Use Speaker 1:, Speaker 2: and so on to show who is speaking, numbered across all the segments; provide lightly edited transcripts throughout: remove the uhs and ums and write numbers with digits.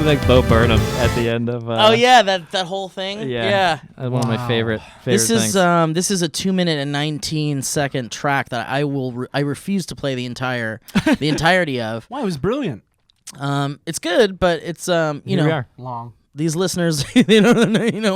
Speaker 1: like Bo Burnham at the end of.
Speaker 2: Oh yeah, that whole thing.
Speaker 1: Yeah. One of my favorite things.
Speaker 2: This is a 2 minute and 19-second track that I refuse to play the entirety of.
Speaker 3: Why? It was brilliant.
Speaker 2: It's good, but it's
Speaker 1: Here we are.
Speaker 3: Long.
Speaker 2: These listeners, you know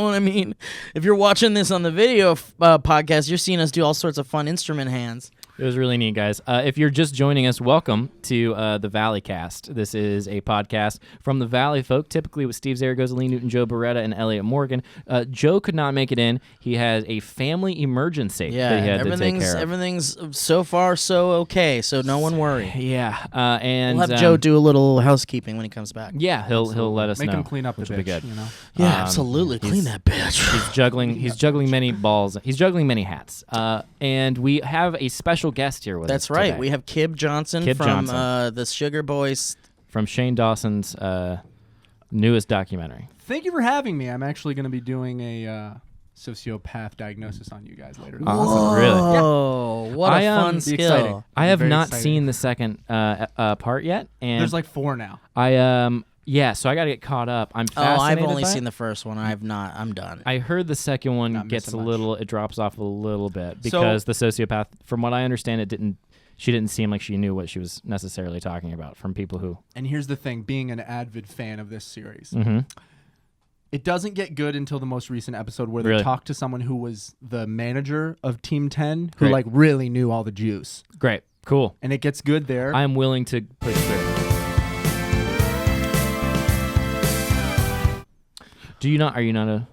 Speaker 2: what I mean? If you're watching this on the video podcast, you're seeing us do all sorts of fun instrument hands.
Speaker 1: It was really neat, guys. If you're just joining us, welcome to the Valleycast. This is a podcast from the Valleyfolk, typically with Steve Zaragoza, Lee Newton, Joe Beretta, and Elliott Morgan. Joe could not make it in. He has a family emergency that he had to take care of.
Speaker 2: Everything's so far so okay, so no one worry.
Speaker 1: Yeah, and
Speaker 2: we'll have Joe do a little housekeeping when he comes back.
Speaker 1: Yeah, he'll let us
Speaker 3: Make
Speaker 1: know.
Speaker 3: him clean up the bitch,
Speaker 1: good.
Speaker 3: You know?
Speaker 2: Yeah, absolutely. Clean that bitch.
Speaker 1: He's juggling many balls. He's juggling many hats. And we have a special guest here with us.
Speaker 2: That's right.
Speaker 1: Today.
Speaker 2: We have Cib Johnson from the Sugar Boys.
Speaker 1: From Shane Dawson's newest documentary.
Speaker 3: Thank you for having me. I'm actually going to be doing a sociopath diagnosis on you guys later.
Speaker 1: Awesome. Really?
Speaker 2: Oh, what a fun skill.
Speaker 3: Exciting.
Speaker 1: I have not
Speaker 3: exciting.
Speaker 1: seen the second part yet. And
Speaker 3: There's like 4 now.
Speaker 1: Yeah, so I got to get caught up. I'm fascinated
Speaker 2: I've only
Speaker 1: by
Speaker 2: seen
Speaker 1: it.
Speaker 2: the first one. I'm done.
Speaker 1: I heard the second one
Speaker 3: Not
Speaker 1: gets
Speaker 3: missing
Speaker 1: a
Speaker 3: much.
Speaker 1: little, it drops off a little bit because the sociopath, from what I understand, she didn't seem like she knew what she was necessarily talking about from people who.
Speaker 3: And here's the thing, being an avid fan of this series,
Speaker 1: Mm-hmm.
Speaker 3: it doesn't get good until the most recent episode where they talk to someone who was the manager of Team 10 who
Speaker 1: Great.
Speaker 3: like really knew all the juice.
Speaker 1: Great, cool.
Speaker 3: And it gets good there.
Speaker 1: I'm willing to push through. You're not interested?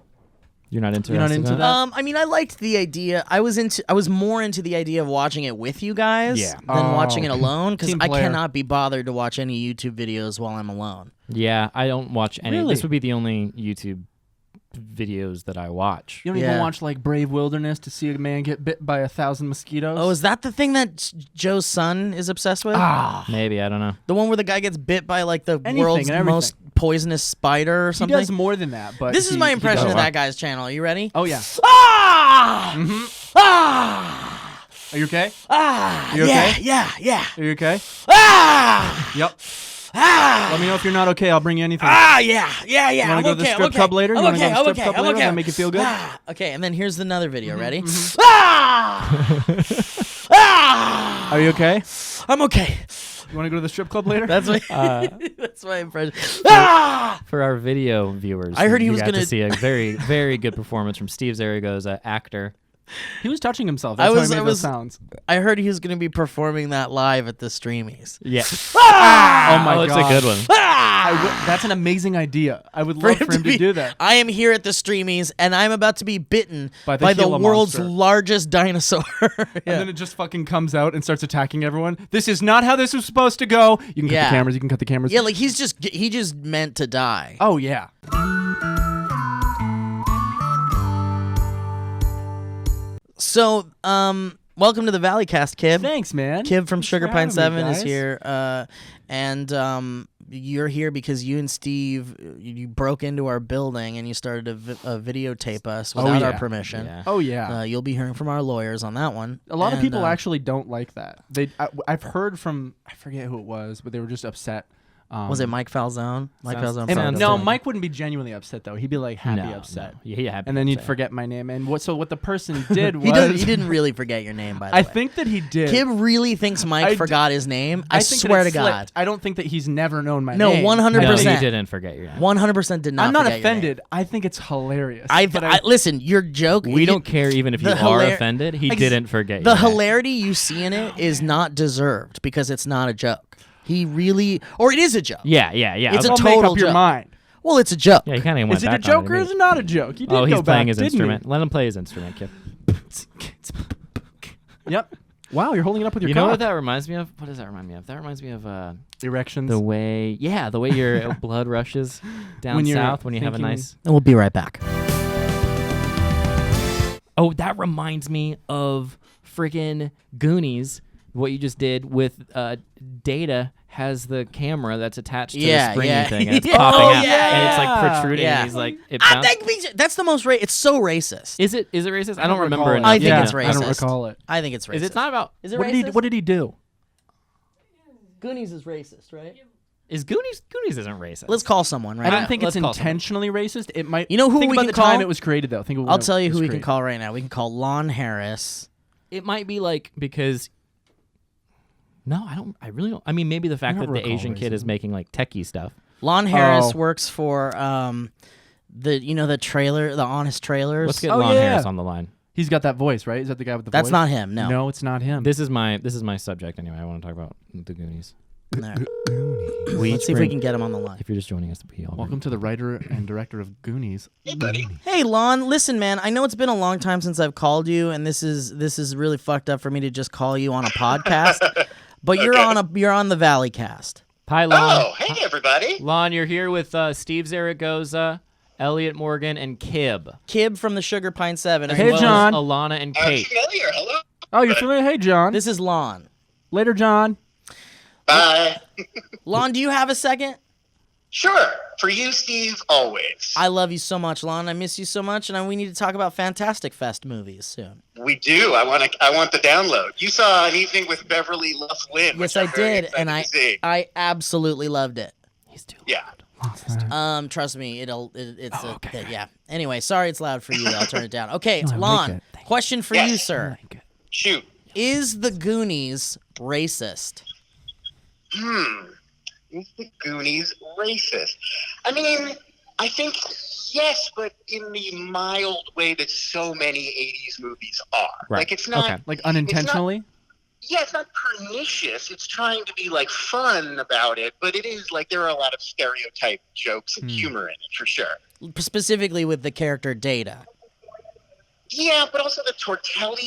Speaker 3: You're not into
Speaker 1: in
Speaker 3: that?
Speaker 2: I mean, I liked the idea. I was more into the idea of watching it with you guys
Speaker 1: Yeah.
Speaker 2: than watching it alone because
Speaker 3: Team
Speaker 2: I
Speaker 3: player.
Speaker 2: cannot be bothered to watch any YouTube videos while I'm alone.
Speaker 1: Yeah, I don't watch any.
Speaker 3: Really?
Speaker 1: This would be the only YouTube videos that I watch.
Speaker 3: You don't even watch like Brave Wilderness to see a man get bit by 1,000 mosquitoes?
Speaker 2: Oh, is that the thing that Joe's son is obsessed with?
Speaker 1: Maybe, I don't know.
Speaker 2: The one where the guy gets bit by like the
Speaker 3: Anything
Speaker 2: world's
Speaker 3: and everything.
Speaker 2: most poisonous spider or
Speaker 3: He
Speaker 2: something?
Speaker 3: does more than that, but
Speaker 2: This is my
Speaker 3: he
Speaker 2: impression
Speaker 3: does.
Speaker 2: of that guy's channel. Are you ready?
Speaker 3: Oh yeah.
Speaker 2: Ah!
Speaker 3: Mhm.
Speaker 2: Ah!
Speaker 3: Are you okay?
Speaker 2: Ah!
Speaker 3: You
Speaker 2: yeah,
Speaker 3: okay?
Speaker 2: yeah.
Speaker 3: Are you okay?
Speaker 2: Ah!
Speaker 3: Yep.
Speaker 2: Ah!
Speaker 3: Let me know if you're not okay. I'll bring you anything.
Speaker 2: Ah, yeah.
Speaker 3: You want to
Speaker 2: I'm
Speaker 3: go to the
Speaker 2: okay,
Speaker 3: strip club later? You
Speaker 2: I'm
Speaker 3: want to
Speaker 2: okay,
Speaker 3: go to the
Speaker 2: I'm
Speaker 3: strip club
Speaker 2: okay,
Speaker 3: later?
Speaker 2: I'm okay.
Speaker 3: That'll make you feel good?
Speaker 2: Ah, okay, and then here's another video. Ready? Ah! Ah!
Speaker 3: Are you okay?
Speaker 2: I'm okay.
Speaker 3: You want to go to the strip club later?
Speaker 2: That's my that's my impression. Ah!
Speaker 1: For our video viewers,
Speaker 2: I heard he
Speaker 1: you
Speaker 2: was
Speaker 1: got
Speaker 2: gonna
Speaker 1: to see a very, very good performance from Steve Zaragoza, actor.
Speaker 3: He was touching himself. That's how he made those sounds.
Speaker 2: I heard he was going to be performing that live at the Streamies.
Speaker 1: Yeah.
Speaker 3: Oh my
Speaker 1: It's
Speaker 3: god.
Speaker 1: a good one.
Speaker 3: That's an amazing idea. I would love for him to do that.
Speaker 2: I am here at the Streamies, and I'm about to be bitten
Speaker 3: By
Speaker 2: by
Speaker 3: the
Speaker 2: the
Speaker 3: Gila
Speaker 2: world's
Speaker 3: monster.
Speaker 2: largest dinosaur.
Speaker 3: And then it just fucking comes out and starts attacking everyone. This is not how this was supposed to go. You can cut the cameras. You can cut the cameras.
Speaker 2: Yeah, like he just meant to die.
Speaker 3: Oh yeah.
Speaker 2: So, welcome to the Valleycast, Cib.
Speaker 3: Thanks, man.
Speaker 2: Cib from Sugar
Speaker 3: for
Speaker 2: Pine
Speaker 3: having me,
Speaker 2: 7 is
Speaker 3: guys.
Speaker 2: here, and you're here because you and Steve you broke into our building and you started to videotape us without our
Speaker 3: yeah.
Speaker 2: permission.
Speaker 1: Yeah.
Speaker 3: Oh yeah.
Speaker 2: You'll be hearing from our lawyers on that one.
Speaker 3: A lot of
Speaker 2: And,
Speaker 3: people actually don't like that. I've heard from, I forget who it was, but they were just upset.
Speaker 2: Was it Mike Falzone? Mike Falzone.
Speaker 3: And
Speaker 2: probably
Speaker 3: no,
Speaker 2: doesn't.
Speaker 3: Mike wouldn't be genuinely upset though. He'd be like happy upset.
Speaker 1: No. Yeah, happy
Speaker 3: And then you'd
Speaker 1: upset.
Speaker 3: forget my name. And what the person did was
Speaker 2: He didn't really forget your name, by the
Speaker 3: I
Speaker 2: way.
Speaker 3: think that he did.
Speaker 2: Kib really thinks Mike forgot his name. I
Speaker 3: think
Speaker 2: swear
Speaker 3: that
Speaker 2: to
Speaker 3: it
Speaker 2: God.
Speaker 3: slipped. I don't think that he's never known my
Speaker 2: No,
Speaker 3: name.
Speaker 2: 100%.
Speaker 1: No,
Speaker 2: 100%.
Speaker 1: you didn't forget your name.
Speaker 2: 100% did not.
Speaker 3: I'm not
Speaker 2: forget your name.
Speaker 3: offended. I think it's hilarious.
Speaker 2: Listen, your joke.
Speaker 1: We don't care even if you
Speaker 2: the
Speaker 1: are
Speaker 2: hilar-
Speaker 1: offended. He
Speaker 3: Ex-
Speaker 1: didn't forget
Speaker 2: The
Speaker 1: your name.
Speaker 2: hilarity you see in it is not deserved because it's not a joke. He really, or it is a joke.
Speaker 1: Yeah.
Speaker 2: It's a
Speaker 3: Don't
Speaker 2: total
Speaker 3: make up your
Speaker 2: joke.
Speaker 3: mind.
Speaker 2: Well, it's a joke.
Speaker 1: Yeah, he kind of went
Speaker 3: Is it a
Speaker 1: back
Speaker 3: joke
Speaker 1: on
Speaker 3: or
Speaker 1: it.
Speaker 3: is it not a joke? He did
Speaker 1: Oh, he's
Speaker 3: go
Speaker 1: playing
Speaker 3: back,
Speaker 1: his
Speaker 3: didn't he?
Speaker 1: instrument. Let him play his instrument, Kip.
Speaker 3: Yep. Wow, you're holding it up with your
Speaker 1: You know
Speaker 3: cock.
Speaker 1: what that reminds me of? What does that remind me of? That reminds me of
Speaker 3: Erections.
Speaker 1: the way your blood rushes down
Speaker 3: When you're
Speaker 1: south when you have a
Speaker 3: thinking-
Speaker 1: nice.
Speaker 2: And we'll be right back.
Speaker 1: Oh, that reminds me of friggin' Goonies. What you just did with Data has the camera that's attached to the springy thing and it's popping out and it's like protruding and he's like it
Speaker 2: That's the most It's so racist.
Speaker 1: Is it racist? I don't remember
Speaker 3: recall it.
Speaker 1: enough.
Speaker 2: I think
Speaker 3: Yeah,
Speaker 2: it's racist.
Speaker 3: I don't recall it.
Speaker 2: I think it's racist.
Speaker 1: Is it not about
Speaker 2: Is it
Speaker 3: What
Speaker 2: racist?
Speaker 3: did he do?
Speaker 2: Goonies is racist, right?
Speaker 1: Is Goonies isn't racist.
Speaker 2: Let's call someone, right?
Speaker 3: I don't think it's
Speaker 1: Let's call
Speaker 3: intentionally racist. It might.
Speaker 2: You know who
Speaker 3: think
Speaker 2: we
Speaker 3: about
Speaker 2: can
Speaker 3: the
Speaker 2: call?
Speaker 3: time it was created, though. Think of when
Speaker 2: I'll tell you
Speaker 3: it was
Speaker 2: who we can
Speaker 3: created.
Speaker 2: call right now. We can call Lon Harris.
Speaker 1: It might be like because. No, I don't. I really don't. I mean, maybe the fact
Speaker 3: I
Speaker 1: that
Speaker 3: don't
Speaker 1: the
Speaker 3: recall
Speaker 1: Asian kid is
Speaker 3: racism.
Speaker 1: making like techie stuff.
Speaker 2: Lon Harris
Speaker 3: Oh.
Speaker 2: works for the trailer, the Honest Trailers.
Speaker 1: Let's get
Speaker 3: Oh,
Speaker 1: Lon
Speaker 3: yeah.
Speaker 1: Harris on the line.
Speaker 3: He's got that voice, right? Is that the guy with the voice?
Speaker 2: That's not him. No.
Speaker 3: No, it's not him.
Speaker 1: This is my subject anyway. I want to talk about the Goonies.
Speaker 2: No.
Speaker 1: We
Speaker 2: Let's see if we can get him on the line.
Speaker 1: If you're just joining us, we all
Speaker 3: Welcome to the writer and director of Goonies.
Speaker 4: Hey, buddy.
Speaker 2: Hey, Lon. Listen, man. I know it's been a long time since I've called you, and this is really fucked up for me to just call you on a podcast. But you're on the Valleycast.
Speaker 1: Hi, Lon.
Speaker 4: Oh, hey, everybody.
Speaker 1: Lon, you're here with Steve Zaragoza, Elliott Morgan, and Cib.
Speaker 2: Cib from the Sugar Pine 7.
Speaker 3: Hey,
Speaker 1: as
Speaker 3: John.
Speaker 1: As Alana and
Speaker 4: I'm
Speaker 1: Kait.
Speaker 4: familiar. Hello.
Speaker 3: Oh, you're familiar? Hey, John.
Speaker 2: This is Lon.
Speaker 3: Later, John.
Speaker 4: Bye.
Speaker 2: Lon, do you have a second?
Speaker 4: Sure. For you, Steve, always.
Speaker 2: I love you so much, Lon. I miss you so much, and we need to talk about Fantastic Fest movies soon.
Speaker 4: We do. I want the download. You saw An Evening with Beverly Loughlin.
Speaker 2: Yes,
Speaker 4: which
Speaker 2: I
Speaker 4: I'm very
Speaker 2: did,
Speaker 4: excited
Speaker 2: and
Speaker 4: to see.
Speaker 2: I absolutely loved it.
Speaker 1: He's too
Speaker 4: Yeah.
Speaker 2: Trust me, it's
Speaker 1: okay.
Speaker 2: yeah. Anyway, sorry it's loud for you. I'll turn it down. Okay,
Speaker 3: No, I like
Speaker 2: Lon,
Speaker 3: it.
Speaker 2: question for
Speaker 4: Yes.
Speaker 2: you, sir.
Speaker 4: Shoot.
Speaker 2: Is the Goonies racist?
Speaker 4: Is the Goonies racist? I mean, I think yes, but in the mild way that so many 80s movies are.
Speaker 1: Right.
Speaker 4: Like, it's not...
Speaker 1: Okay.
Speaker 3: Like unintentionally?
Speaker 4: Yeah, it's not pernicious. It's trying to be like fun about it, but it is like there are a lot of stereotype jokes and humor in it for sure.
Speaker 2: Specifically with the character Data.
Speaker 4: Yeah, but also the Tortellis.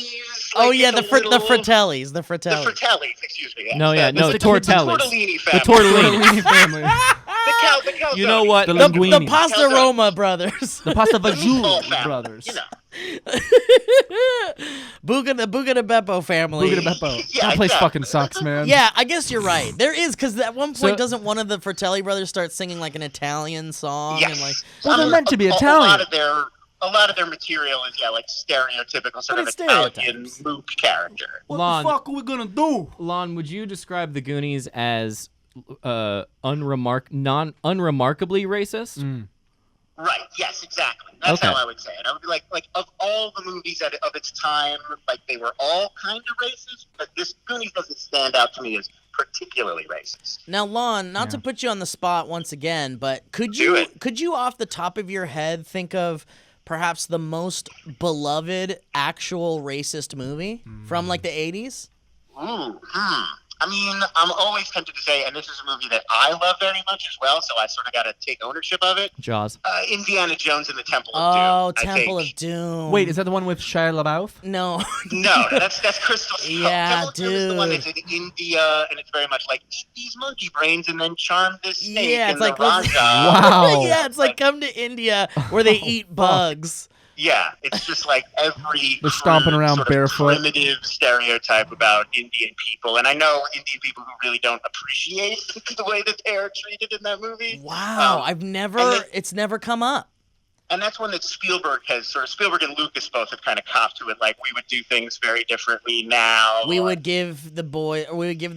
Speaker 2: Oh
Speaker 4: like,
Speaker 2: yeah,
Speaker 4: it's
Speaker 2: the
Speaker 4: a little-
Speaker 2: Fratellis.
Speaker 4: The Fratellis, excuse me. Yes.
Speaker 1: No, yeah, no,
Speaker 4: the
Speaker 1: Tortellis.
Speaker 4: Tortellini
Speaker 1: The
Speaker 4: family.
Speaker 1: Tortellini.
Speaker 3: family.
Speaker 4: The calzone.
Speaker 1: You know what?
Speaker 3: The
Speaker 2: The
Speaker 3: linguini.
Speaker 2: Pasta
Speaker 4: Calzone.
Speaker 2: Roma brothers.
Speaker 3: The Pasta
Speaker 4: The meatball
Speaker 3: Vajul
Speaker 4: family,
Speaker 3: brothers.
Speaker 4: You know.
Speaker 2: Buca de Beppo family.
Speaker 3: Buca de Beppo.
Speaker 4: Yeah,
Speaker 3: That place
Speaker 4: exactly.
Speaker 3: fucking sucks, man.
Speaker 2: Yeah, I guess you're right. There is, because at one point,
Speaker 1: So-
Speaker 2: doesn't one of the Fratelli brothers start singing like an Italian song?
Speaker 4: Yes.
Speaker 2: And like,
Speaker 3: Well, they're meant to be
Speaker 4: A
Speaker 3: Italian.
Speaker 4: lot of their material is like stereotypical sort
Speaker 2: But
Speaker 4: of
Speaker 2: it's
Speaker 4: Italian
Speaker 2: stereotypes.
Speaker 4: mook character.
Speaker 3: What
Speaker 1: Lon.
Speaker 3: the fuck are we gonna do?
Speaker 1: Lon, would you describe the Goonies as unremarkably racist?
Speaker 4: Right. Yes. Exactly. That's
Speaker 1: Okay.
Speaker 4: how I would say it. I would be like of all the movies of its time, like they were all kind of racist, but this Goonies doesn't stand out to me as particularly racist.
Speaker 2: now, Lon, not to put you on the spot once again, but could
Speaker 4: Do
Speaker 2: you
Speaker 4: it.
Speaker 2: off the top of your head think of perhaps the most beloved actual racist movie from like the 80s?
Speaker 4: Ooh. I mean, I'm always tempted to say, and this is a movie that I love very much as well, so I sort of got to take ownership of it.
Speaker 1: Jaws.
Speaker 4: Indiana Jones and the Temple of
Speaker 2: Oh,
Speaker 4: Doom. I
Speaker 2: Temple
Speaker 4: think.
Speaker 2: of Doom.
Speaker 3: Wait, is that the one with Shia LaBeouf?
Speaker 2: No.
Speaker 4: No, that's Crystal Skull.
Speaker 2: Yeah,
Speaker 4: Temple of Doom is the one
Speaker 2: dude.
Speaker 4: that's in India, and it's very much like eat these monkey brains and then charm this snake
Speaker 2: Yeah,
Speaker 4: in
Speaker 2: it's
Speaker 4: the
Speaker 2: like let's-
Speaker 4: Raja.
Speaker 3: Wow.
Speaker 2: Yeah, it's like come to India where they eat bugs.
Speaker 4: Yeah, it's just like every
Speaker 3: They're stomping
Speaker 4: crude
Speaker 3: around
Speaker 4: sort of
Speaker 3: barefoot.
Speaker 4: primitive stereotype about Indian people, and I know Indian people who really don't appreciate the way that they are treated in that movie.
Speaker 2: Wow,
Speaker 4: and
Speaker 2: it's never come up.
Speaker 4: And that's one that Spielberg and Lucas both have kind of copped to it. Like, we would do things very differently now.
Speaker 2: We would give the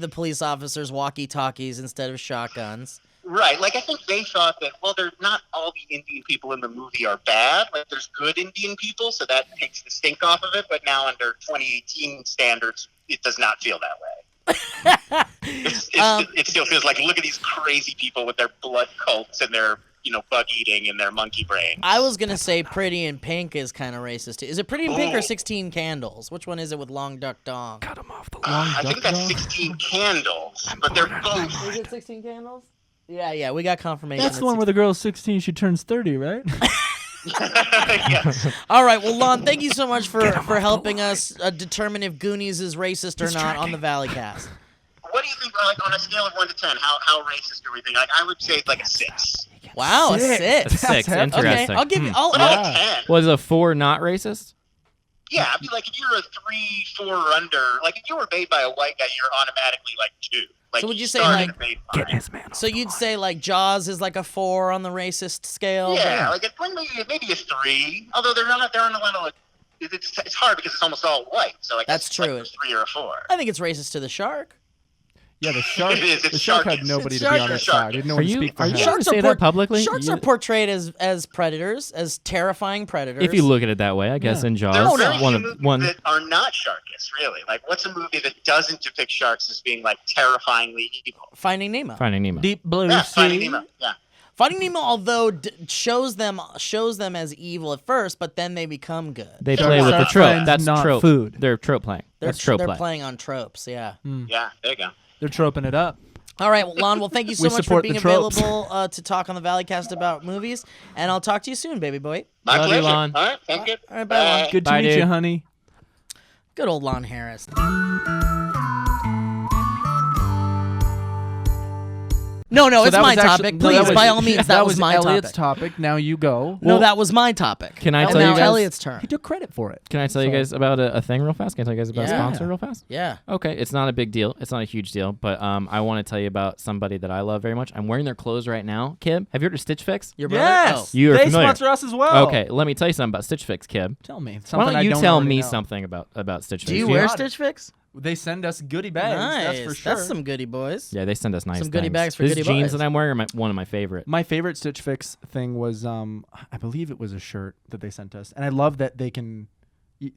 Speaker 2: police officers walkie-talkies instead of shotguns.
Speaker 4: Right. Like, I think they thought that, well, they're not all the Indian people in the movie are bad. Like, there's good Indian people, so that takes the stink off of it. But now under 2018 standards, it does not feel that way. It still feels like, look at these crazy people with their blood cults and their, bug eating and their monkey brain.
Speaker 2: I was gonna say Pretty in Pink is kind of racist too. Is it Pretty in Pink or 16 Candles? Which one is it with Long Duck Dong?
Speaker 3: Cut him off the
Speaker 4: I think that's 16 Candles, but they're both.
Speaker 2: Is it 16 Candles? Yeah, we got confirmation.
Speaker 3: That's the one where the girl's 16, she turns 30, right?
Speaker 4: Yes.
Speaker 2: All right, well, Lon, thank you so much for helping us determine if Goonies is racist or not on the Valleycast.
Speaker 4: What do you think, like, on a scale of 1 to 10, how racist do we think? Like, I would say it's like a 6.
Speaker 2: Wow, a 6.
Speaker 1: That's 6.
Speaker 3: That's hefty.
Speaker 1: Interesting.
Speaker 2: Okay, I'll give you.
Speaker 4: What about a 10?
Speaker 1: Was a 4 not racist?
Speaker 4: Yeah, I'd be like, if you're a 3, 4 or under, like, if you were made by a white guy, you're automatically like 2. Like,
Speaker 2: So would you say,
Speaker 4: started
Speaker 2: like,
Speaker 4: made
Speaker 3: Get
Speaker 4: fine.
Speaker 3: his man off
Speaker 2: So you'd say like Jaws is like a 4 on the racist scale?
Speaker 4: Yeah, like maybe a 3. Although there aren't a lot of like, it's hard because it's almost all white. So I guess
Speaker 2: That's
Speaker 4: it's
Speaker 2: true.
Speaker 4: like a 3 or a 4.
Speaker 2: I think it's racist to the shark.
Speaker 3: Yeah, the shark.
Speaker 4: It is. It's
Speaker 3: The shark had
Speaker 4: sharkish.
Speaker 3: nobody
Speaker 2: It's
Speaker 3: to be on
Speaker 2: sharkish.
Speaker 3: its side. He had no one to speak for
Speaker 1: Are
Speaker 3: him.
Speaker 1: you sure to
Speaker 2: Sharks are
Speaker 1: say
Speaker 2: por-
Speaker 1: that publicly?
Speaker 2: Sharks are portrayed as predators, as terrifying predators.
Speaker 1: If you look at it that way, I guess in
Speaker 4: There
Speaker 1: Jaws,
Speaker 4: are very
Speaker 1: one
Speaker 4: few
Speaker 1: of
Speaker 4: movies that are not sharkish, really. Like, what's a movie that doesn't depict sharks as being like terrifyingly evil?
Speaker 2: Finding Nemo.
Speaker 1: Finding Nemo.
Speaker 3: Deep blue
Speaker 4: Yeah,
Speaker 3: sea.
Speaker 4: Finding Nemo. Yeah.
Speaker 2: Finding Nemo, although shows them as evil at first, but then they become good.
Speaker 1: They
Speaker 4: Sharks
Speaker 1: play with
Speaker 4: are
Speaker 1: the trope.
Speaker 3: friends,
Speaker 1: That's
Speaker 3: not
Speaker 1: trope.
Speaker 3: food.
Speaker 1: They're trope playing. That's trope
Speaker 2: They're
Speaker 1: play.
Speaker 2: playing on tropes. Yeah.
Speaker 4: Yeah, there you go.
Speaker 3: They're troping it up.
Speaker 2: All right, well, Lon. Well, thank you so
Speaker 3: We
Speaker 2: much for
Speaker 3: support
Speaker 2: being
Speaker 3: the tropes.
Speaker 2: available to talk on the Valleycast about movies, and I'll talk to you soon, baby boy.
Speaker 4: My
Speaker 1: Love you,
Speaker 4: pleasure.
Speaker 1: Lon.
Speaker 4: All right, sounds good.
Speaker 2: All right, bye, Lon.
Speaker 3: Good to
Speaker 1: Bye,
Speaker 3: meet
Speaker 1: dude.
Speaker 3: you, honey.
Speaker 2: Good old Lon Harris. No,
Speaker 3: So
Speaker 2: it's
Speaker 3: that
Speaker 2: my
Speaker 3: was actually-
Speaker 2: topic.
Speaker 3: no,
Speaker 2: Please,
Speaker 3: that was-
Speaker 2: by all means, that was my
Speaker 3: Elliott's
Speaker 2: topic.
Speaker 3: topic. Now you go.
Speaker 2: No, that was my topic.
Speaker 1: Can I
Speaker 2: And
Speaker 1: tell you
Speaker 2: now
Speaker 1: guys-
Speaker 2: Elliott's turn.
Speaker 3: He took credit for it.
Speaker 1: Can I tell you guys about a thing real fast? Can I tell you guys about a
Speaker 2: Yeah.
Speaker 1: sponsor real fast?
Speaker 2: Yeah.
Speaker 1: Okay, it's not a big deal. It's not a huge deal, but I want to tell you about somebody that I love very much. I'm wearing their clothes right now. Kib, have you heard of Stitch Fix?
Speaker 2: Your brother?
Speaker 3: Yes.
Speaker 1: You are
Speaker 3: they
Speaker 1: familiar.
Speaker 3: sponsor us as well.
Speaker 1: Okay, let me tell you something about Stitch Fix, Kib.
Speaker 3: Tell me.
Speaker 1: Why
Speaker 3: Something
Speaker 1: don't
Speaker 3: I
Speaker 1: you
Speaker 3: don't
Speaker 1: tell
Speaker 3: already
Speaker 1: me
Speaker 3: know.
Speaker 1: something about Stitch Fix?
Speaker 2: Do you
Speaker 3: You
Speaker 2: wear
Speaker 3: got it.
Speaker 2: Stitch Fix?
Speaker 3: They send us goodie bags.
Speaker 2: Nice.
Speaker 3: That's for sure.
Speaker 2: That's some goodie boys.
Speaker 1: Yeah, they send us nice
Speaker 2: Some goodie
Speaker 1: things.
Speaker 2: bags for
Speaker 1: These
Speaker 2: goodie
Speaker 1: jeans
Speaker 2: boys.
Speaker 1: that I'm wearing are one of my favorite.
Speaker 3: My favorite Stitch Fix thing was, I believe it was a shirt that they sent us, and I love that they can,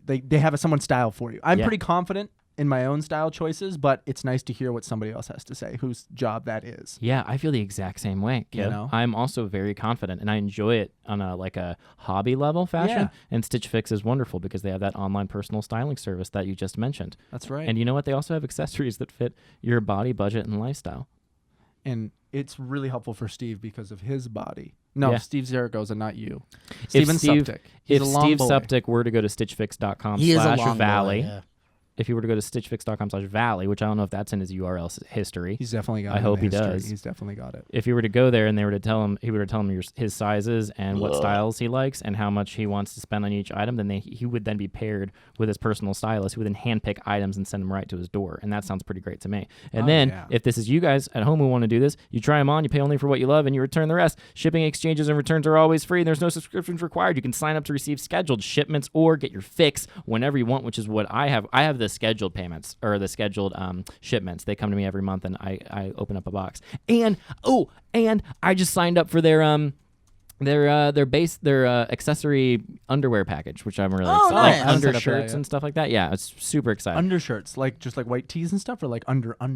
Speaker 3: they have someone style for you. I'm
Speaker 1: Yeah.
Speaker 3: pretty confident in my own style choices, but it's nice to hear what somebody else has to say, whose job that is.
Speaker 1: Yeah, I feel the exact same way, Kib.
Speaker 3: You know?
Speaker 1: I'm also very confident, and I enjoy it on a hobby level fashion.
Speaker 3: Yeah.
Speaker 1: And Stitch Fix is wonderful because they have that online personal styling service that you just mentioned.
Speaker 3: That's right.
Speaker 1: And you know what? They also have accessories that fit your body, budget, and lifestyle.
Speaker 3: And it's really helpful for Steve because of his body. No,
Speaker 1: Yeah.
Speaker 3: Steve Zaragoza, not you.
Speaker 1: If
Speaker 3: Steven
Speaker 1: Steve-
Speaker 3: Suptic. He's
Speaker 1: If
Speaker 3: a long
Speaker 1: Steve
Speaker 3: boy.
Speaker 1: Suptic were to go to stitchfix.com
Speaker 2: He is a
Speaker 1: slash
Speaker 2: long
Speaker 1: valley,
Speaker 2: boy. Yeah.
Speaker 1: if he were to go to stitchfix.com slash valley, which I don't know if that's in his URL history.
Speaker 3: He's definitely got it.
Speaker 1: I
Speaker 3: in
Speaker 1: hope he
Speaker 3: history.
Speaker 1: does.
Speaker 3: He's definitely got it.
Speaker 1: If he were to go there and they were to tell him, he were to tell him his sizes and what styles he likes and how much he wants to spend on each item, then he would then be paired with his personal stylist who would then handpick items and send them right to his door. And that sounds pretty great to me. And then
Speaker 3: yeah.
Speaker 1: if this is you guys at home who want to do this, you try them on, you pay only for what you love, and you return the rest. Shipping, exchanges, and returns are always free. And there's no subscriptions required. You can sign up to receive scheduled shipments or get your fix whenever you want, which is what I have. I have the scheduled payments or the scheduled shipments. They come to me every month, and I open up a box. And I just signed up for their accessory underwear package, which I'm really excited.
Speaker 2: nice.
Speaker 1: Like
Speaker 3: I haven't signed up for that
Speaker 1: undershirts
Speaker 3: yet.
Speaker 1: and stuff like that. Yeah, it's super exciting.
Speaker 3: Undershirts, like just like white tees and stuff, or like under.
Speaker 1: Oh